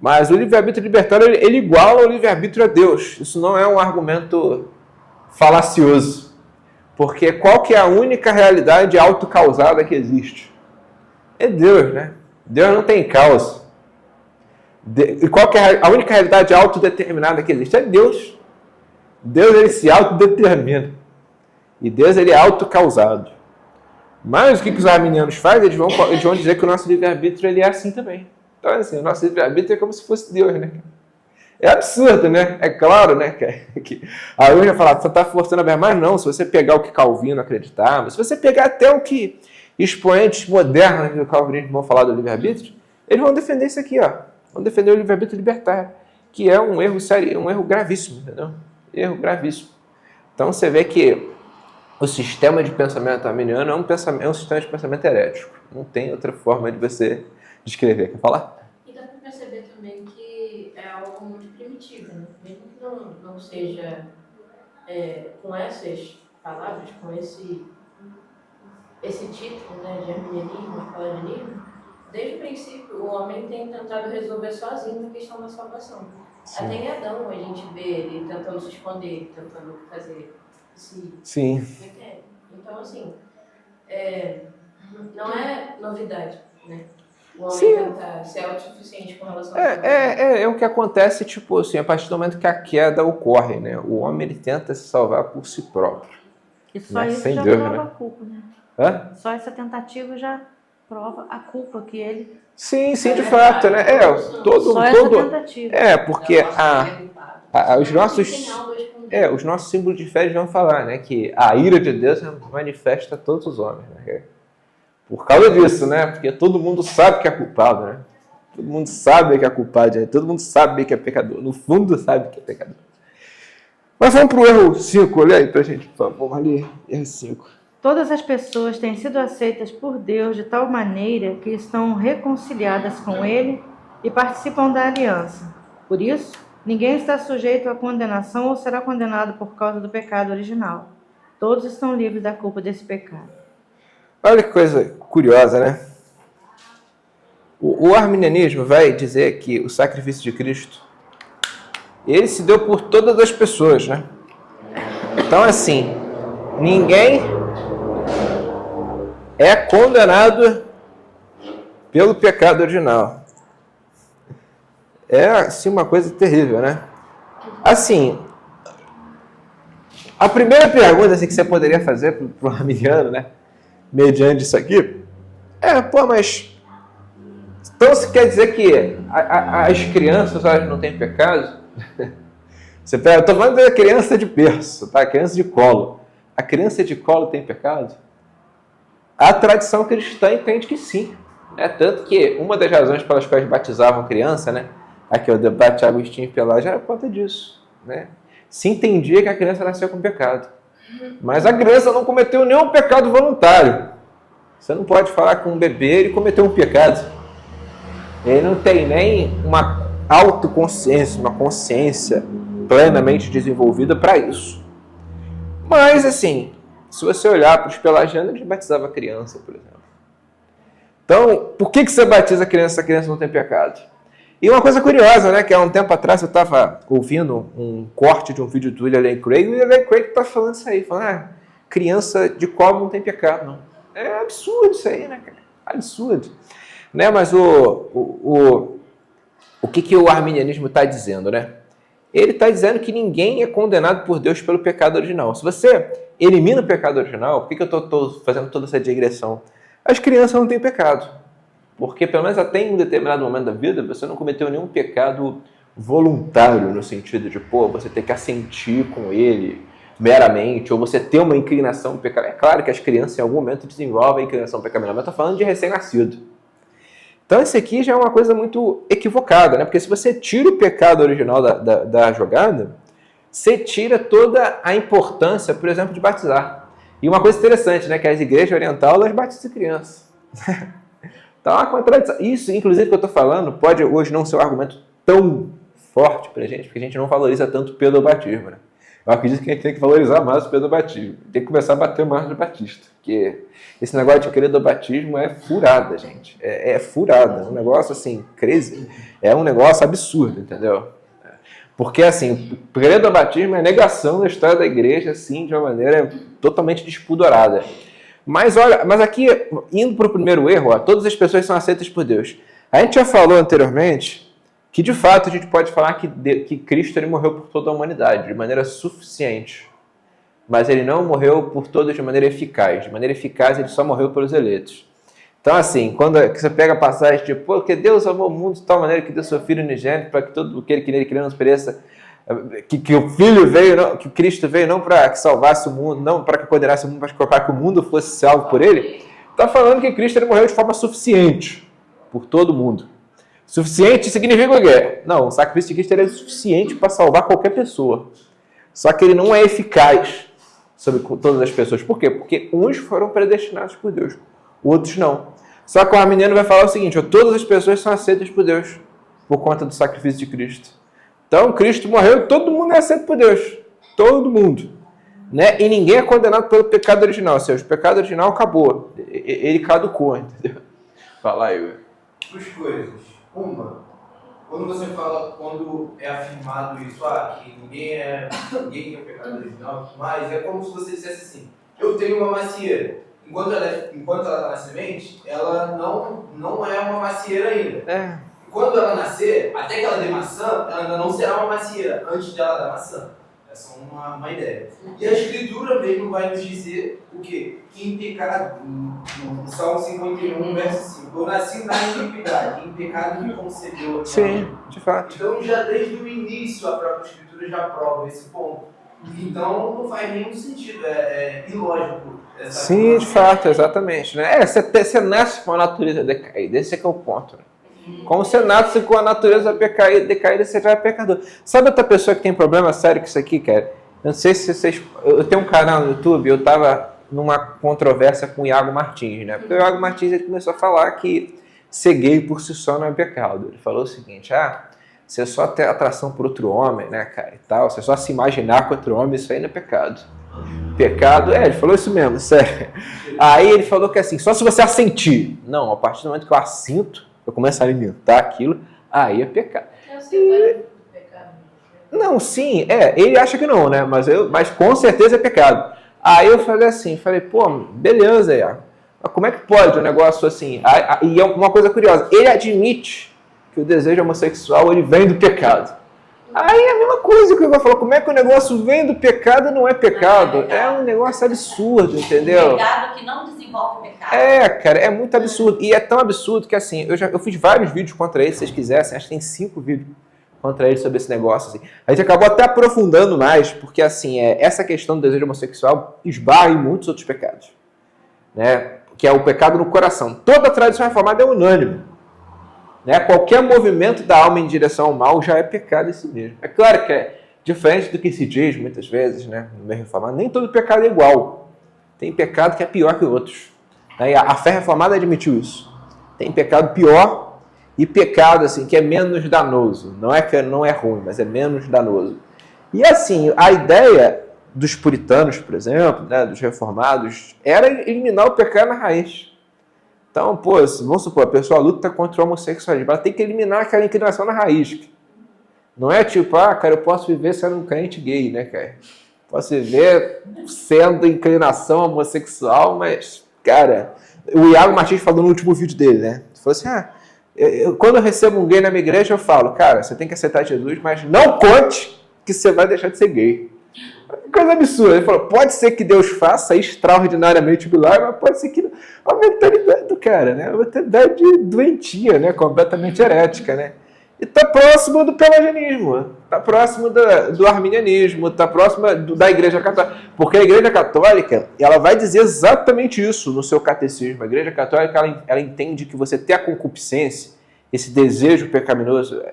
mas o livre-arbítrio libertário, ele iguala o livre-arbítrio a Deus. Isso não é um argumento falacioso. Porque qual que é a única realidade autocausada que existe? É Deus, né? Deus não tem causa. E qual que é a única realidade autodeterminada que existe? É Deus. Deus, ele se autodetermina. E Deus, ele é autocausado. Mas o que os arminianos fazem? Eles vão dizer que o nosso livre-arbítrio, ele é assim também. Então, assim, o nosso livre-arbítrio é como se fosse Deus, né? É absurdo, né? É claro, né? Que a vai falar, você está forçando a ver, mas não, se você pegar o que Calvino acreditava, se você pegar até o que expoentes modernos do calvinismo vão falar do livre-arbítrio, eles vão defender isso aqui, ó. Vão defender o livre-arbítrio libertário, que é um erro sério, um erro gravíssimo, entendeu? Erro gravíssimo. Então você vê que o sistema de pensamento arminiano é um sistema de pensamento herético. Não tem outra forma de você descrever. Quer falar? E dá para perceber também que é algo muito primitivo, né? Mesmo que não seja com essas palavras, com esse título, né, de arminianismo, pelagianismo, desde o princípio o homem tem tentado resolver sozinho a questão da salvação. Sim. Até em Adão a gente vê ele tentando se esconder, tentando fazer esse... Sim. Então, assim, não é novidade, né? O homem Sim. tentar ser autossuficiente com relação a salvação. É o que acontece, tipo assim, a partir do momento que a queda ocorre, né? O homem, ele tenta se salvar por si próprio. E só isso Sem já Deus, prova né? a culpa, né? Hã? Só essa tentativa já prova a culpa que ele... Sim, de fato, né? Só essa tentativa. Porque os nossos símbolos de fé vão falar, né? Que a ira de Deus manifesta a todos os homens, né? Por causa disso, né? Porque todo mundo sabe que é culpado, né? Todo mundo sabe que é culpado, né? Todo mundo sabe que é pecador. No fundo sabe que é pecador. Mas vamos para o erro 5, olha aí pra gente, por favor. Vamos ali, erro 5. Todas as pessoas têm sido aceitas por Deus de tal maneira que estão reconciliadas com Ele e participam da aliança. Por isso, ninguém está sujeito à condenação ou será condenado por causa do pecado original. Todos estão livres da culpa desse pecado. Olha que coisa curiosa, né? O arminianismo vai dizer que o sacrifício de Cristo, ele se deu por todas as pessoas, né? Então, assim, ninguém é condenado pelo pecado original. É, assim, uma coisa terrível, né? Assim, a primeira pergunta assim, que você poderia fazer para o arminiano, né? Mediante isso aqui, mas então você quer dizer que as crianças elas não têm pecado? Eu estou falando da criança de berço, tá? Criança de colo. A criança de colo tem pecado? A tradição cristã entende que sim. Tanto que uma das razões pelas quais batizavam criança, né? Aqui o debate Agostinho e Pelagio era por conta disso, né? Se entendia que a criança nasceu com pecado. Mas a criança não cometeu nenhum pecado voluntário. Você não pode falar que um bebê ele cometeu um pecado. Ele não tem nem uma autoconsciência, uma consciência plenamente desenvolvida para isso. Mas, assim, se você olhar para os pelagianos, eles batizavam a criança, por exemplo. Então, por que você batiza a criança se a criança não tem pecado? E uma coisa curiosa, né, que há um tempo atrás eu estava ouvindo um corte de um vídeo do William Lane Craig, e o William Lane Craig está falando isso aí, falando, criança de colo não tem pecado, não. É absurdo isso aí, né, cara? Absurdo. Né, mas o que o arminianismo está dizendo, né? Ele está dizendo que ninguém é condenado por Deus pelo pecado original. Se você elimina o pecado original, por que eu estou fazendo toda essa digressão? As crianças não têm pecado. Porque, pelo menos até em um determinado momento da vida, você não cometeu nenhum pecado voluntário, no sentido de, você ter que assentir com ele meramente, ou você ter uma inclinação pecaminosa. É claro que as crianças, em algum momento, desenvolvem a inclinação pecaminosa, mas eu estou falando de recém-nascido. Então, isso aqui já é uma coisa muito equivocada, né? Porque se você tira o pecado original da jogada, você tira toda a importância, por exemplo, de batizar. E uma coisa interessante, né? Que as igrejas orientais, elas batizam crianças. Então, a contradição. Isso, inclusive, que eu estou falando, pode hoje não ser um argumento tão forte para a gente, porque a gente não valoriza tanto o pedobatismo, né? Eu acredito que a gente tem que valorizar mais o pedobatismo. Tem que começar a bater mais no batista. Porque esse negócio de pedobatismo é furada, gente. É furada. É um negócio, assim, crazy. É um negócio absurdo, entendeu? Porque, assim, o pedobatismo é a negação da história da igreja, assim, de uma maneira totalmente despudorada. Mas, olha, mas aqui, indo para o primeiro erro, ó, todas as pessoas são aceitas por Deus. A gente já falou anteriormente que, de fato, a gente pode falar que Cristo ele morreu por toda a humanidade, de maneira suficiente. Mas ele não morreu por todos de maneira eficaz. De maneira eficaz, ele só morreu pelos eleitos. Então, assim, quando você pega a passagem tipo, porque Deus amou o mundo de tal maneira que deu seu Filho unigênito para que todo aquele que nele crê não pereça, que o Filho veio, não, que Cristo veio não para que salvasse o mundo, não para que condenasse o mundo, mas para que o mundo fosse salvo por ele, está falando que Cristo ele morreu de forma suficiente por todo mundo. Suficiente significa o quê? Não, o sacrifício de Cristo é suficiente para salvar qualquer pessoa. Só que ele não é eficaz sobre todas as pessoas. Por quê? Porque uns foram predestinados por Deus, outros não. Só que o arminiano vai falar o seguinte, ó, todas as pessoas são aceitas por Deus por conta do sacrifício de Cristo. Então, Cristo morreu e todo mundo é aceito por Deus. Todo mundo. Né? E ninguém é condenado pelo pecado original. Ou seja, o pecado original acabou. Ele caducou, entendeu? Fala aí. Duas coisas. Uma, quando é afirmado isso, que ninguém tem o pecado original, mas é como se você dissesse assim, eu tenho uma macieira. Enquanto ela está na semente, ela não é uma macieira ainda. Quando ela nascer, até que ela dê maçã, ela ainda não será uma macieira, antes dela dar maçã. Essa é uma ideia. E a Escritura mesmo vai nos dizer o quê? Que em pecado, no Salmo 51, verso 5, eu nasci na iniquidade, em pecado me concebeu. Sim, de fato. Então, já desde o início, a própria Escritura já prova esse ponto. Então, não faz nenhum sentido, é ilógico. Sim, de fato, exatamente. Né? Você nasce com a natureza decaída, esse é que é o ponto. Né? Como você nasce com a natureza decaída, você já é pecador. Sabe outra pessoa que tem problema sério com isso aqui, cara? Eu não sei se vocês... Eu tenho um canal no YouTube, eu estava numa controvérsia com o Iago Martins, né? Porque o Iago Martins ele começou a falar que ser gay por si só não é pecado. Ele falou o seguinte, você só ter atração por outro homem, né, cara, e tal, você só se imaginar com outro homem, isso aí não é pecado. Pecado, ele falou isso mesmo, sério. Aí ele falou que assim, só se você assentir. Não, a partir do momento que eu assinto, eu começo a alimentar aquilo, aí é pecado. Não, sim, ele acha que não, né? Mas com certeza é pecado. Aí eu falei, pô, beleza, Iago. Mas como é que pode um negócio assim? E é uma coisa curiosa, ele admite que o desejo homossexual ele vem do pecado. Aí é a mesma coisa que eu falou, como é que o negócio vem do pecado e não é pecado? É um negócio absurdo, entendeu? Pecado que não desenvolve pecado. Cara, é muito absurdo. E é tão absurdo que assim, eu fiz vários vídeos contra ele, se vocês quisessem, acho que tem 5 vídeos contra ele sobre esse negócio. Assim. A gente acabou até aprofundando mais, porque assim, essa questão do desejo homossexual esbarra em muitos outros pecados. Né? Que é o pecado no coração. Toda a tradição reformada é unânime. Né? Qualquer movimento da alma em direção ao mal já é pecado em si mesmo. É claro que é diferente do que se diz muitas vezes, né? No meio reformado, nem todo pecado é igual. Tem pecado que é pior que outros. Né? A fé reformada admitiu isso. Tem pecado pior e pecado assim, que é menos danoso. Não é que não é ruim, mas é menos danoso. E assim, a ideia dos puritanos, por exemplo, né, dos reformados, era eliminar o pecado na raiz. Então, vamos supor, a pessoa luta contra o homossexualismo, ela tem que eliminar aquela inclinação na raiz. Não é tipo, cara, eu posso viver sendo um crente gay, né, cara? Posso viver sendo inclinação homossexual, mas, cara, o Iago Martins falou no último vídeo dele, né? Ele falou assim, quando eu recebo um gay na minha igreja, eu falo, cara, você tem que aceitar Jesus, mas não conte que você vai deixar de ser gay. Coisa absurda. Ele falou, pode ser que Deus faça extraordinariamente milagre, mas pode ser que não. A mentalidade do cara, né? A mentalidade doentia, né? Completamente herética, né? E está próximo do pelagianismo, está próximo do arminianismo, está próximo da Igreja Católica. Porque a Igreja Católica, ela vai dizer exatamente isso no seu catecismo. A Igreja Católica, ela entende que você ter a concupiscência, esse desejo pecaminoso,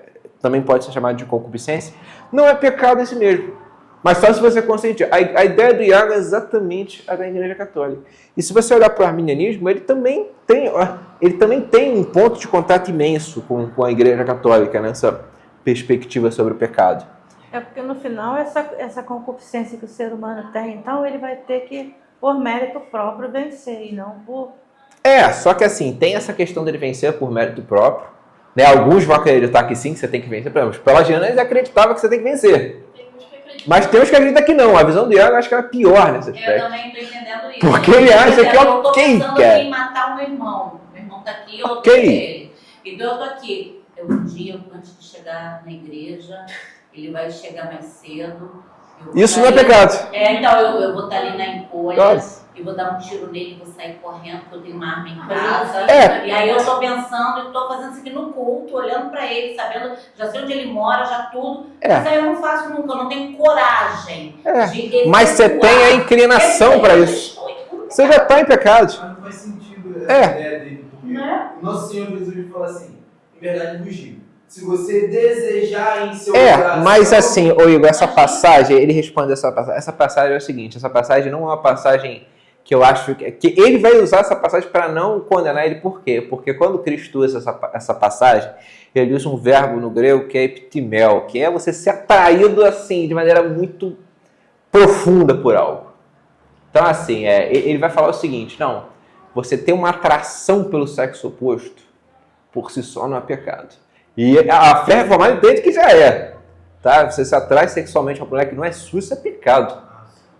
também pode ser chamado de concupiscência, não é pecado em si mesmo. Mas só se você consentir. A ideia do Iago é exatamente a da Igreja Católica. E se você olhar para o arminianismo, ele também tem um ponto de contato imenso com a Igreja Católica, nessa perspectiva sobre o pecado. É porque no final essa concupiscência que o ser humano tem, então ele vai ter que, por mérito próprio, vencer, e não por... Só que assim, tem essa questão dele vencer por mérito próprio. Né? Alguns vão acreditar que sim, que você tem que vencer. Por exemplo, os pelagianos acreditavam que você tem que vencer. Mas tem uns que acreditam que não. A visão do Iago, eu acho que ela é pior nesse aspecto. Eu também estou entendendo isso. Porque ele acha que eu tô quem pensando quer. em matar o meu irmão. Meu irmão está aqui, eu tô Ok. com ele. Então eu tô aqui. Um dia, antes de chegar na igreja, ele vai chegar mais cedo. Isso não é pecado. Então eu vou estar ali na encolha. Claro. E vou dar um tiro nele, vou sair correndo, porque eu tenho uma arma em casa. E aí eu tô pensando, eu tô fazendo isso aqui no culto, olhando pra ele, sabendo, já sei onde ele mora, já tudo. Mas aí eu não faço nunca, eu não tenho coragem de Mas você tem a inclinação para isso. Você já está em pecado. Mas não faz sentido essa ideia dele, porque o nosso Senhor Jesus fala assim, em verdade vos digo, se você desejar em seu coração... Mas assim, ô Igor, essa passagem, ele responde essa passagem é o seguinte, essa passagem não é uma passagem que eu acho que ele vai usar essa passagem para não condenar ele. Por quê? Porque quando Cristo usa essa passagem, ele usa um verbo no grego que é epitimel, que é você ser atraído assim, de maneira muito profunda por algo. Então assim, ele vai falar o seguinte, não, você tem uma atração pelo sexo oposto, por si só não é pecado. E a fé reformada entende que já é. Tá? Você se atrai sexualmente a uma mulher que não é sua, isso é pecado.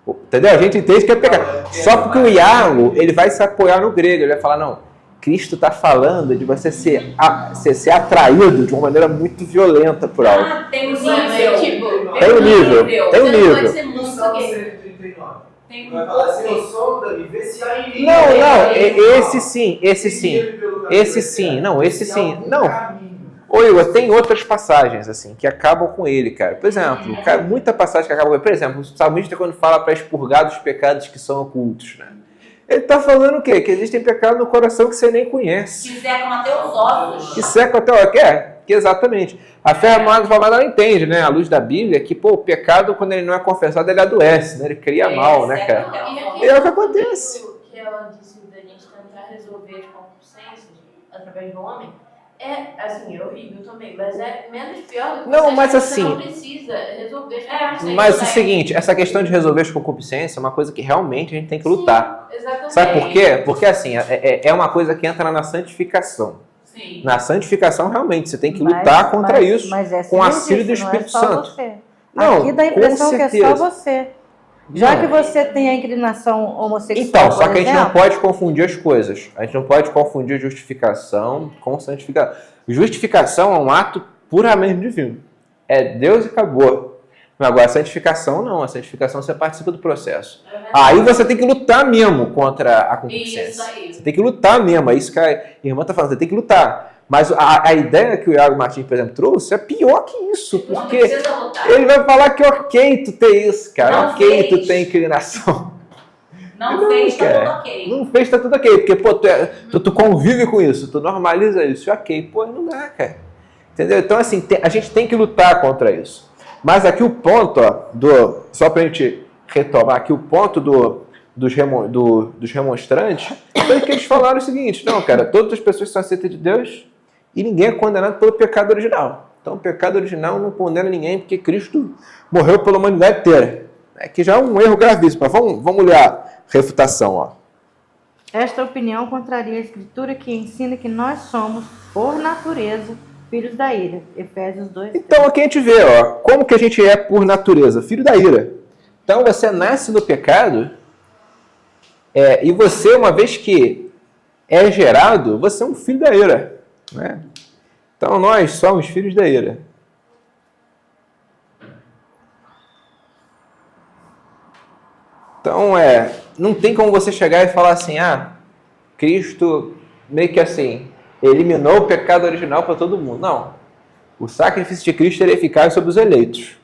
Entendeu? A gente entende que é pecado. Só porque o Iago, ele vai se apoiar no grego, ele vai falar, não, Cristo está falando de você ser atraído de uma maneira muito violenta por algo. Tem um nível. Tem um nível. Tem um nível. Pode ser muito Vai falar assim, eu sou Davi, vê se há em mim. Não, esse sim. Não. Ô Igor, tem outras passagens assim que acabam com ele, cara. Por exemplo, muita passagem que acaba com ele. Por exemplo, o salmista quando fala para expurgar dos pecados que são ocultos, né? Ele está falando o quê? Que existem pecados no coração que você nem conhece. Que secam até os ossos. Que secam até o que exatamente. A fé reformada ela entende, né? À luz da Bíblia, que o pecado, quando ele não é confessado, ele adoece, né? Ele cria mal, né, cara? E é o que acontece. Que ela disse da gente tentar resolver as concupiscências através do homem. Assim, é horrível também, mas é menos pior do que você não precisa resolver as concupiscências. Mas o seguinte, essa questão de resolver as concupiscências é uma coisa que realmente a gente tem que lutar. Sim, exatamente. Sabe por quê? Porque assim, é uma coisa que entra na santificação. Sim. Na santificação, realmente, você tem que lutar contra isso com o auxílio do Espírito Santo. Não, aqui dá a impressão que é só você. Já que você tem a inclinação homossexual, então, só que a gente não pode confundir as coisas. A gente não pode confundir justificação com santificação. Justificação é um ato puramente divino. É Deus e acabou. Agora, a santificação não. A santificação você participa do processo. Aí você tem que lutar mesmo contra a concupiscência. Isso aí. Você tem que lutar mesmo. É isso que a irmã está falando. Você tem que lutar. Mas a ideia que o Iago Martins, por exemplo, trouxe é pior que isso. Porque ele vai falar que ok tu ter isso, cara. Não ok fez. tu ter inclinação. Não fez, tá tudo ok. Não fez, tá tudo ok. Porque, pô, tu convive com isso, tu normaliza isso. Ok, pô, não dá, cara. Entendeu? Então, assim, a gente tem que lutar contra isso. Mas aqui o ponto, ó, só pra gente retomar aqui, o ponto dos remonstrantes, foi que eles falaram o seguinte, não, cara, todas as pessoas são aceitas de Deus e ninguém é condenado pelo pecado original. Então, o pecado original não condena ninguém porque Cristo morreu pela humanidade inteira. Que já é um erro gravíssimo. Mas vamos ler a refutação, ó. Esta opinião contraria a Escritura que ensina que nós somos, por natureza, filhos da ira. Efésios 2. Então aqui a gente vê, ó, como que a gente é por natureza, filho da ira. Então você nasce no pecado e você, uma vez que é gerado, você é um filho da ira. Né? Então nós somos filhos da ira. Então não tem como você chegar e falar assim, Cristo meio que assim, eliminou o pecado original para todo mundo. Não. O sacrifício de Cristo é eficaz sobre os eleitos.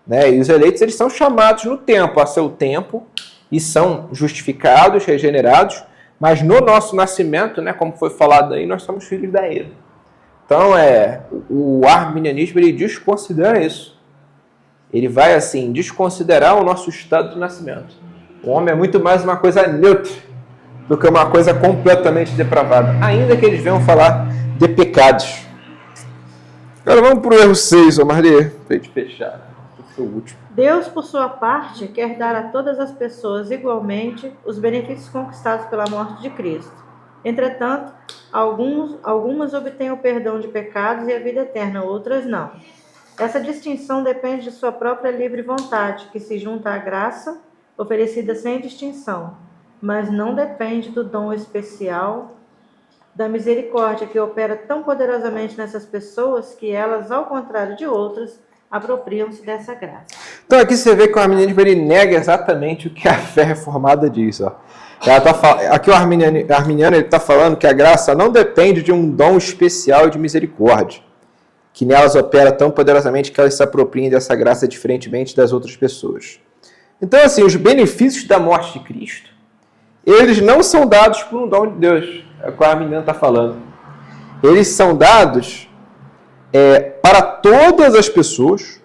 Né? E os eleitos eles são chamados no tempo, a seu tempo, e são justificados, regenerados, mas no nosso nascimento, né, como foi falado aí, nós somos filhos da ira. Então, o arminianismo ele desconsidera isso. ele vai, assim, desconsiderar o nosso estado de nascimento. O homem é muito mais uma coisa neutra do que uma coisa completamente depravada, ainda que eles venham falar de pecados. Agora vamos para o erro 6, Marli, para a gente fechar. Esse é o último. Deus, por sua parte, quer dar a todas as pessoas igualmente os benefícios conquistados pela morte de Cristo. Entretanto, algumas obtêm o perdão de pecados e a vida eterna, outras não. Essa distinção depende de sua própria livre vontade, que se junta à graça oferecida sem distinção, mas não depende do dom especial da misericórdia que opera tão poderosamente nessas pessoas que elas, ao contrário de outras, apropriam-se dessa graça. Então aqui você vê que o arminianismo ele nega exatamente o que a fé reformada diz. Ó. Aqui o arminiano está falando que a graça não depende de um dom especial de misericórdia, que nelas opera tão poderosamente que elas se apropriem dessa graça diferentemente das outras pessoas. Então, assim, os benefícios da morte de Cristo, eles não são dados por um dom de Deus, é o que o arminiano está falando. Eles são dados para todas as pessoas.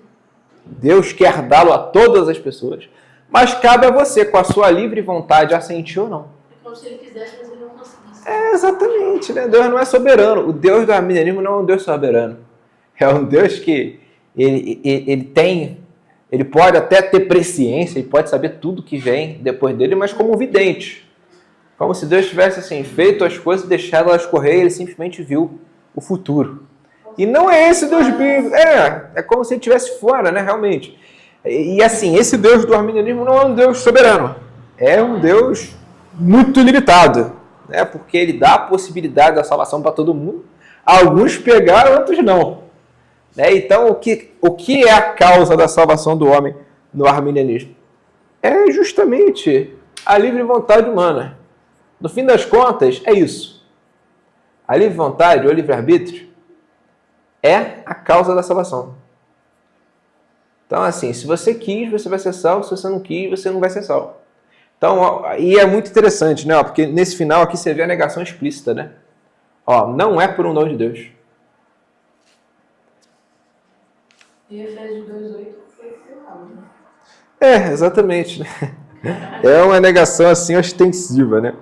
Deus quer dá-lo a todas as pessoas, mas cabe a você, com a sua livre vontade, assentir ou não. É como se ele quisesse, mas ele não conseguisse. Exatamente, né? Deus não é soberano. O Deus do arminianismo não é um Deus soberano. É um Deus que ele pode até ter presciência e pode saber tudo que vem depois dele, mas como um vidente. Como se Deus tivesse assim, feito as coisas e deixado elas correr, ele simplesmente viu o futuro. E não é esse Deus bíblico. É como se ele estivesse fora, né, realmente. E assim, esse Deus do arminianismo não é um Deus soberano. É um Deus muito limitado, né, porque ele dá a possibilidade da salvação para todo mundo. Alguns pegaram, outros não. Então, o que é a causa da salvação do homem no arminianismo? É justamente a livre vontade humana. No fim das contas, é isso. A livre vontade, ou livre-arbítrio, é a causa da salvação. Então, assim, se você quis, você vai ser salvo. Se você não quis, você não vai ser salvo. Então, e é muito interessante, né? Porque nesse final aqui você vê a negação explícita, né? Não é por um dom de Deus. E Efésios 2:8 foi ferrado, né? Exatamente. Né? É uma negação assim ostensiva, né?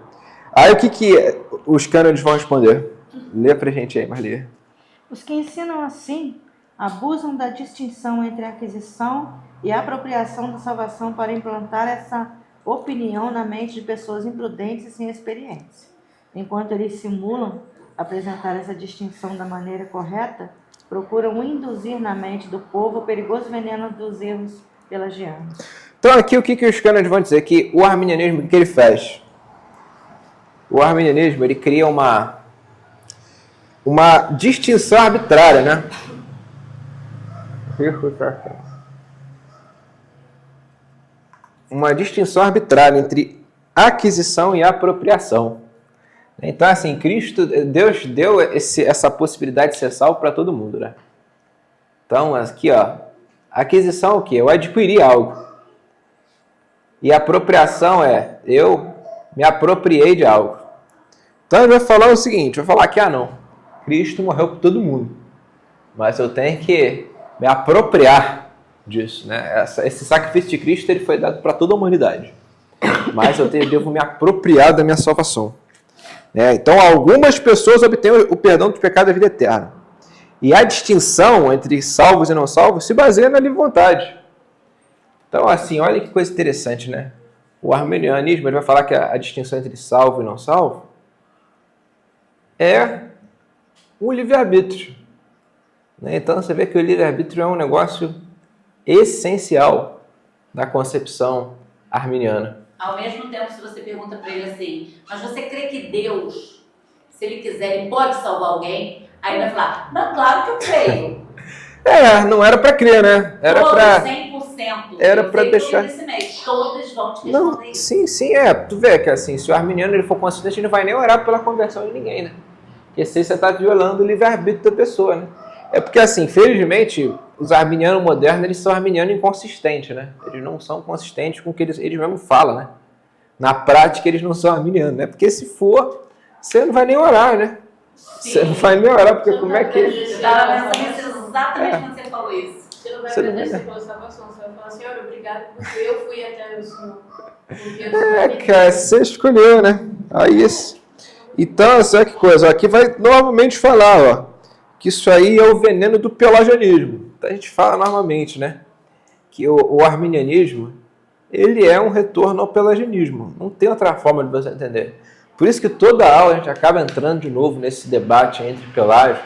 Aí o que os cânones vão responder? Lê pra gente aí, Marli. Os que ensinam assim abusam da distinção entre a aquisição e a apropriação da salvação para implantar essa opinião na mente de pessoas imprudentes e sem experiência. Enquanto eles simulam apresentar essa distinção da maneira correta, procuram induzir na mente do povo o perigoso veneno dos erros pelagianos. Então aqui o que os cânones vão dizer? Que o arminianismo, o que ele faz? O arminianismo, ele cria uma distinção arbitrária, né? Uma distinção arbitrária entre aquisição e apropriação. Então, assim, Deus deu essa possibilidade de ser salvo para todo mundo, né? Então, aqui, aquisição é o quê? Eu adquiri algo. E apropriação eu me apropriei de algo. Então, ele vai falar o seguinte, vai falar que, não, Cristo morreu por todo mundo, mas eu tenho que me apropriar disso, né? Esse sacrifício de Cristo ele foi dado para toda a humanidade, mas eu devo me apropriar da minha salvação. Então, algumas pessoas obtêm o perdão dos pecados da vida eterna. E a distinção entre salvos e não salvos se baseia na livre vontade. Então, assim, olha que coisa interessante, né? O arminianismo ele vai falar que a distinção entre salvo e não salvo é o livre-arbítrio. Então, você vê que o livre-arbítrio é um negócio essencial na concepção arminiana. Ao mesmo tempo, se você pergunta para ele assim, mas você crê que Deus, se ele quiser, ele pode salvar alguém? Aí ele vai falar, não, claro que eu creio. Não era para crer, né? Era para 100%. Era para deixar. Todos vão te responder isso. Sim, Tu vê que assim, se o arminiano ele for consistente, ele não vai nem orar pela conversão de ninguém, né? Porque assim você está violando o livre-arbítrio da pessoa, né? É porque assim, felizmente, os arminianos modernos, eles são arminianos inconsistentes, né? Eles não são consistentes com o que eles mesmos falam, né? Na prática, eles não são arminianos, né? Porque se for, você não vai nem orar, né? Sim. Você não vai nem orar, porque como é que... Eu estava pensando exatamente quando você falou isso. não vai Você não agradecer vai- pela salvação, você vai falar, Senhor, obrigado, porque eu fui até o Senhor. Porque eu Cara, você escolheu, né? Aí isso. Então, sabe que coisa? Aqui vai novamente falar, ó, que isso aí é o veneno do pelagianismo. Então, a gente fala normalmente, né? Que o arminianismo, ele é um retorno ao pelagianismo. Não tem outra forma de você entender. Por isso que toda aula a gente acaba entrando de novo nesse debate entre Pelágio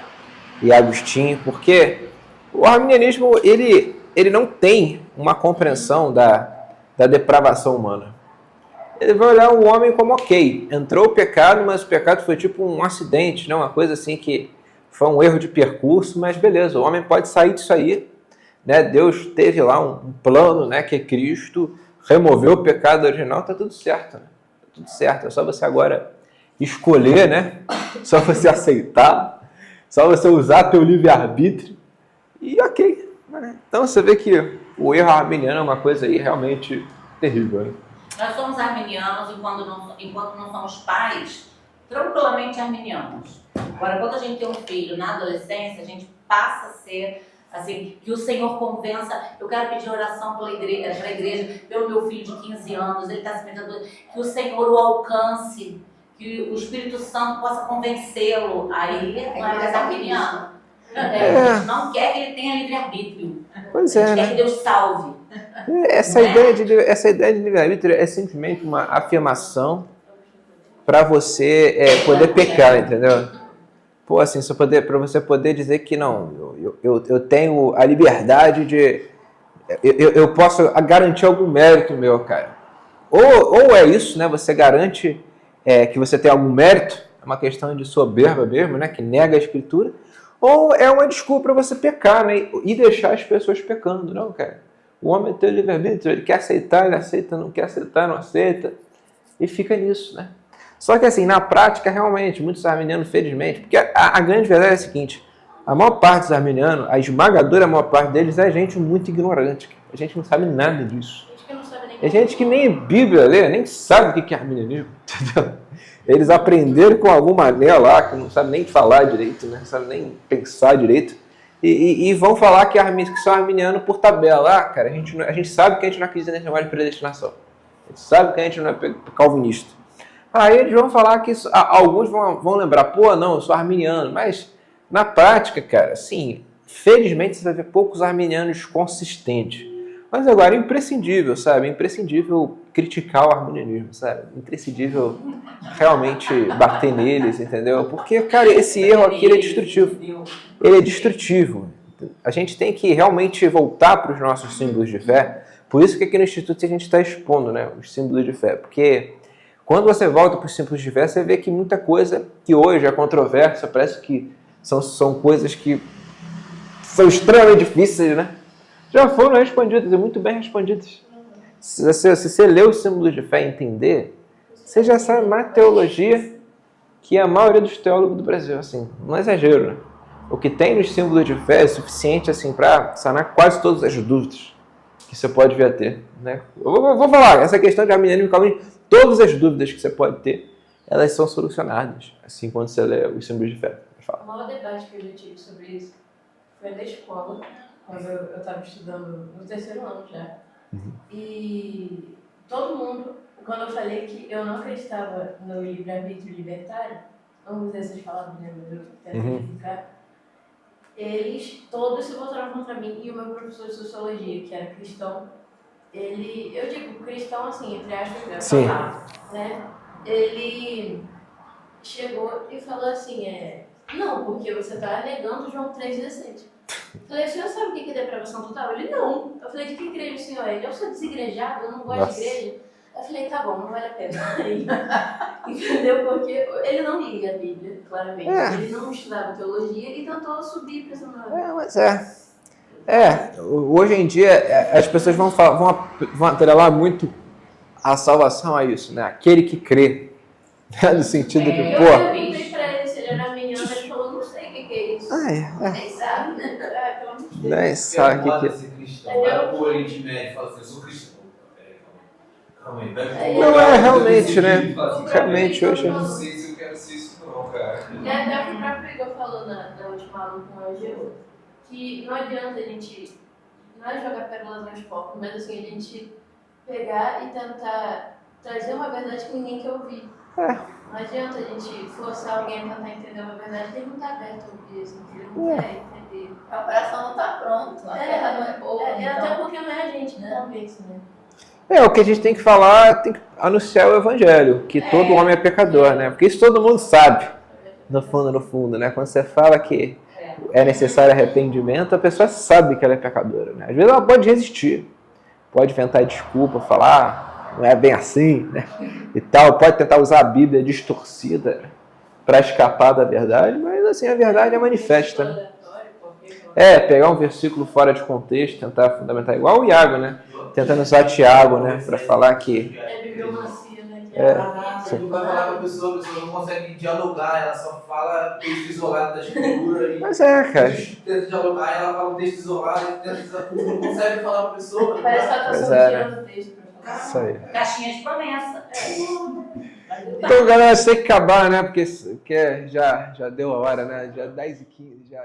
e Agostinho, porque o arminianismo, ele não tem uma compreensão da depravação humana. Ele vai olhar o homem como ok, entrou o pecado, mas o pecado foi tipo um acidente, né? Uma coisa assim que foi um erro de percurso, mas beleza, o homem pode sair disso aí, né? Deus teve lá um plano, né? Que é Cristo, removeu o pecado original, tá tudo certo, né? Tá tudo certo, é só você agora escolher, né? Só você aceitar, só você usar teu livre-arbítrio e ok. Né? Então você vê que o erro arminiano é uma coisa aí realmente terrível, hein? Nós somos arminianos enquanto não somos pais, tranquilamente arminianos. Agora, quando a gente tem um filho na adolescência, a gente passa a ser, assim, que o Senhor convença. Eu quero pedir oração pela igreja, pelo meu filho de 15 anos, ele está se metendo, que o Senhor o alcance, que o Espírito Santo possa convencê-lo. Aí é mais arminiano. A gente não quer que ele tenha livre-arbítrio. Pois A gente é, quer né? que Deus salve. Essa ideia de livre-arbítrio é simplesmente uma afirmação para você poder pecar, entendeu? Pô, assim, para você poder dizer que não, eu tenho a liberdade de... Eu posso garantir algum mérito meu, cara. Ou é isso, né? Você garante que você tem algum mérito, é uma questão de soberba mesmo, né? Que nega a escritura. Ou é uma desculpa para você pecar, né? E deixar as pessoas pecando, não, cara. O homem tem o livre-arbítrio, ele quer aceitar, ele aceita, não quer aceitar, não aceita. E fica nisso, né? Só que assim, na prática, realmente, muitos arminianos, felizmente, porque a grande verdade é a seguinte, a maior parte dos arminianos, a esmagadora maior parte deles é gente muito ignorante. A gente não sabe nada disso. É gente que nem Bíblia lê, nem sabe o que é arminianismo, entendeu? Eles aprenderam com algum mané lá, que não sabe nem falar direito, né? Não sabe nem pensar direito. E vão falar que são arminianos por tabela. Ah, cara, a gente sabe que a gente não acredita nesse negócio de predestinação. A gente sabe que a gente não é calvinista. Aí eles vão falar que alguns vão lembrar, pô, não, eu sou arminiano. Mas na prática, cara, sim, felizmente você vai ver poucos arminianos consistentes. Mas agora é imprescindível, sabe? É imprescindível criticar o arminianismo, sabe? É imprescindível realmente bater neles, entendeu? Porque, cara, esse erro aqui ele é destrutivo. Ele é destrutivo. A gente tem que realmente voltar para os nossos símbolos de fé. Por isso que aqui no Instituto a gente está expondo, né, os símbolos de fé. Porque quando você volta para os símbolos de fé, você vê que muita coisa que hoje é controversa, parece que são coisas que são extremamente difíceis, né? Já foram respondidas e muito bem respondidas. Se você ler os símbolos de fé e entender, você já sabe mais teologia que a maioria dos teólogos do Brasil. Assim, não é exagero, né? O que tem nos símbolos de fé é suficiente assim, para sanar quase todas as dúvidas que você pode vir a ter. Né? Eu vou falar, essa questão de arminianismo e calvinismo, todas as dúvidas que você pode ter, elas são solucionadas assim quando você lê os símbolos de fé. O maior debate que eu já tive sobre isso foi na escola, quando eu estava estudando no terceiro ano já. E todo mundo, quando eu falei que eu não acreditava no livre-arbítrio libertário, não usei essas palavras, né, mas eu quero verificar, eles todos se voltaram contra mim e o meu professor de sociologia, que era cristão, eu digo cristão assim, entre aspas, né, Sim. falar, né? Ele chegou e falou assim, não, porque você está negando João 3,17. Falei, o senhor sabe o que é depravação total? Ele, não. Eu falei, de que igreja o senhor é? Ele, eu sou desigrejado, eu não gosto de igreja. Eu falei, tá bom, não vale a pena. Entendeu? Porque ele não lia a Bíblia, claramente. Ele não estudava teologia e tentou subir para essa nova. Mas hoje em dia as pessoas vão atrelar muito a salvação a isso, né? Aquele que crê. Né? No sentido de, Eu perguntei pra ele se ele era menino, ele falou, não sei o que é isso. Nem sabe, né? Pelo amor de Deus. Nem sabe o que é. Ser cristão. Vai pro Oriente Médio e fala assim, eu sou cristão. Calma aí, não é realmente, né? Realmente hoje. Eu não sei se eu quero ser isso não, cara. Até o próprio Igor falou na última aula com o Eugênio, que não adianta a gente não é jogar pérolas aos copos, mas assim, a gente pegar e tentar trazer uma verdade que ninguém quer ouvir. Não adianta a gente forçar alguém a tentar entender uma verdade que ele não está aberto a ouvir, assim, que ele não quer entender. O coração não está pronto, a terra não é boa. Até porque não é a gente que convence, né? O que a gente tem que falar, tem que anunciar o evangelho, que todo homem é pecador, né? Porque isso todo mundo sabe, no fundo, né? Quando você fala que é necessário arrependimento, a pessoa sabe que ela é pecadora, né? Às vezes ela pode resistir, pode inventar desculpa, falar, não é bem assim, né? E tal, pode tentar usar a Bíblia distorcida para escapar da verdade, mas assim, a verdade é manifesta, né? Pegar um versículo fora de contexto, tentar fundamentar, igual o Iago, né? Tentando usar Tiago, né? Para falar que... É bibliomacia, né? Você vai falar com a pessoa não consegue dialogar, ela só fala texto isolado da escritura. Mas cara. Tenta dialogar, ela fala um texto isolado, não consegue falar com a pessoa. Parece que ela está só tirando o texto pra falar. Isso aí. Caixinha de promessa. Então, galera, tem que acabar, né? Porque já deu a hora, né? Já 10h15, já.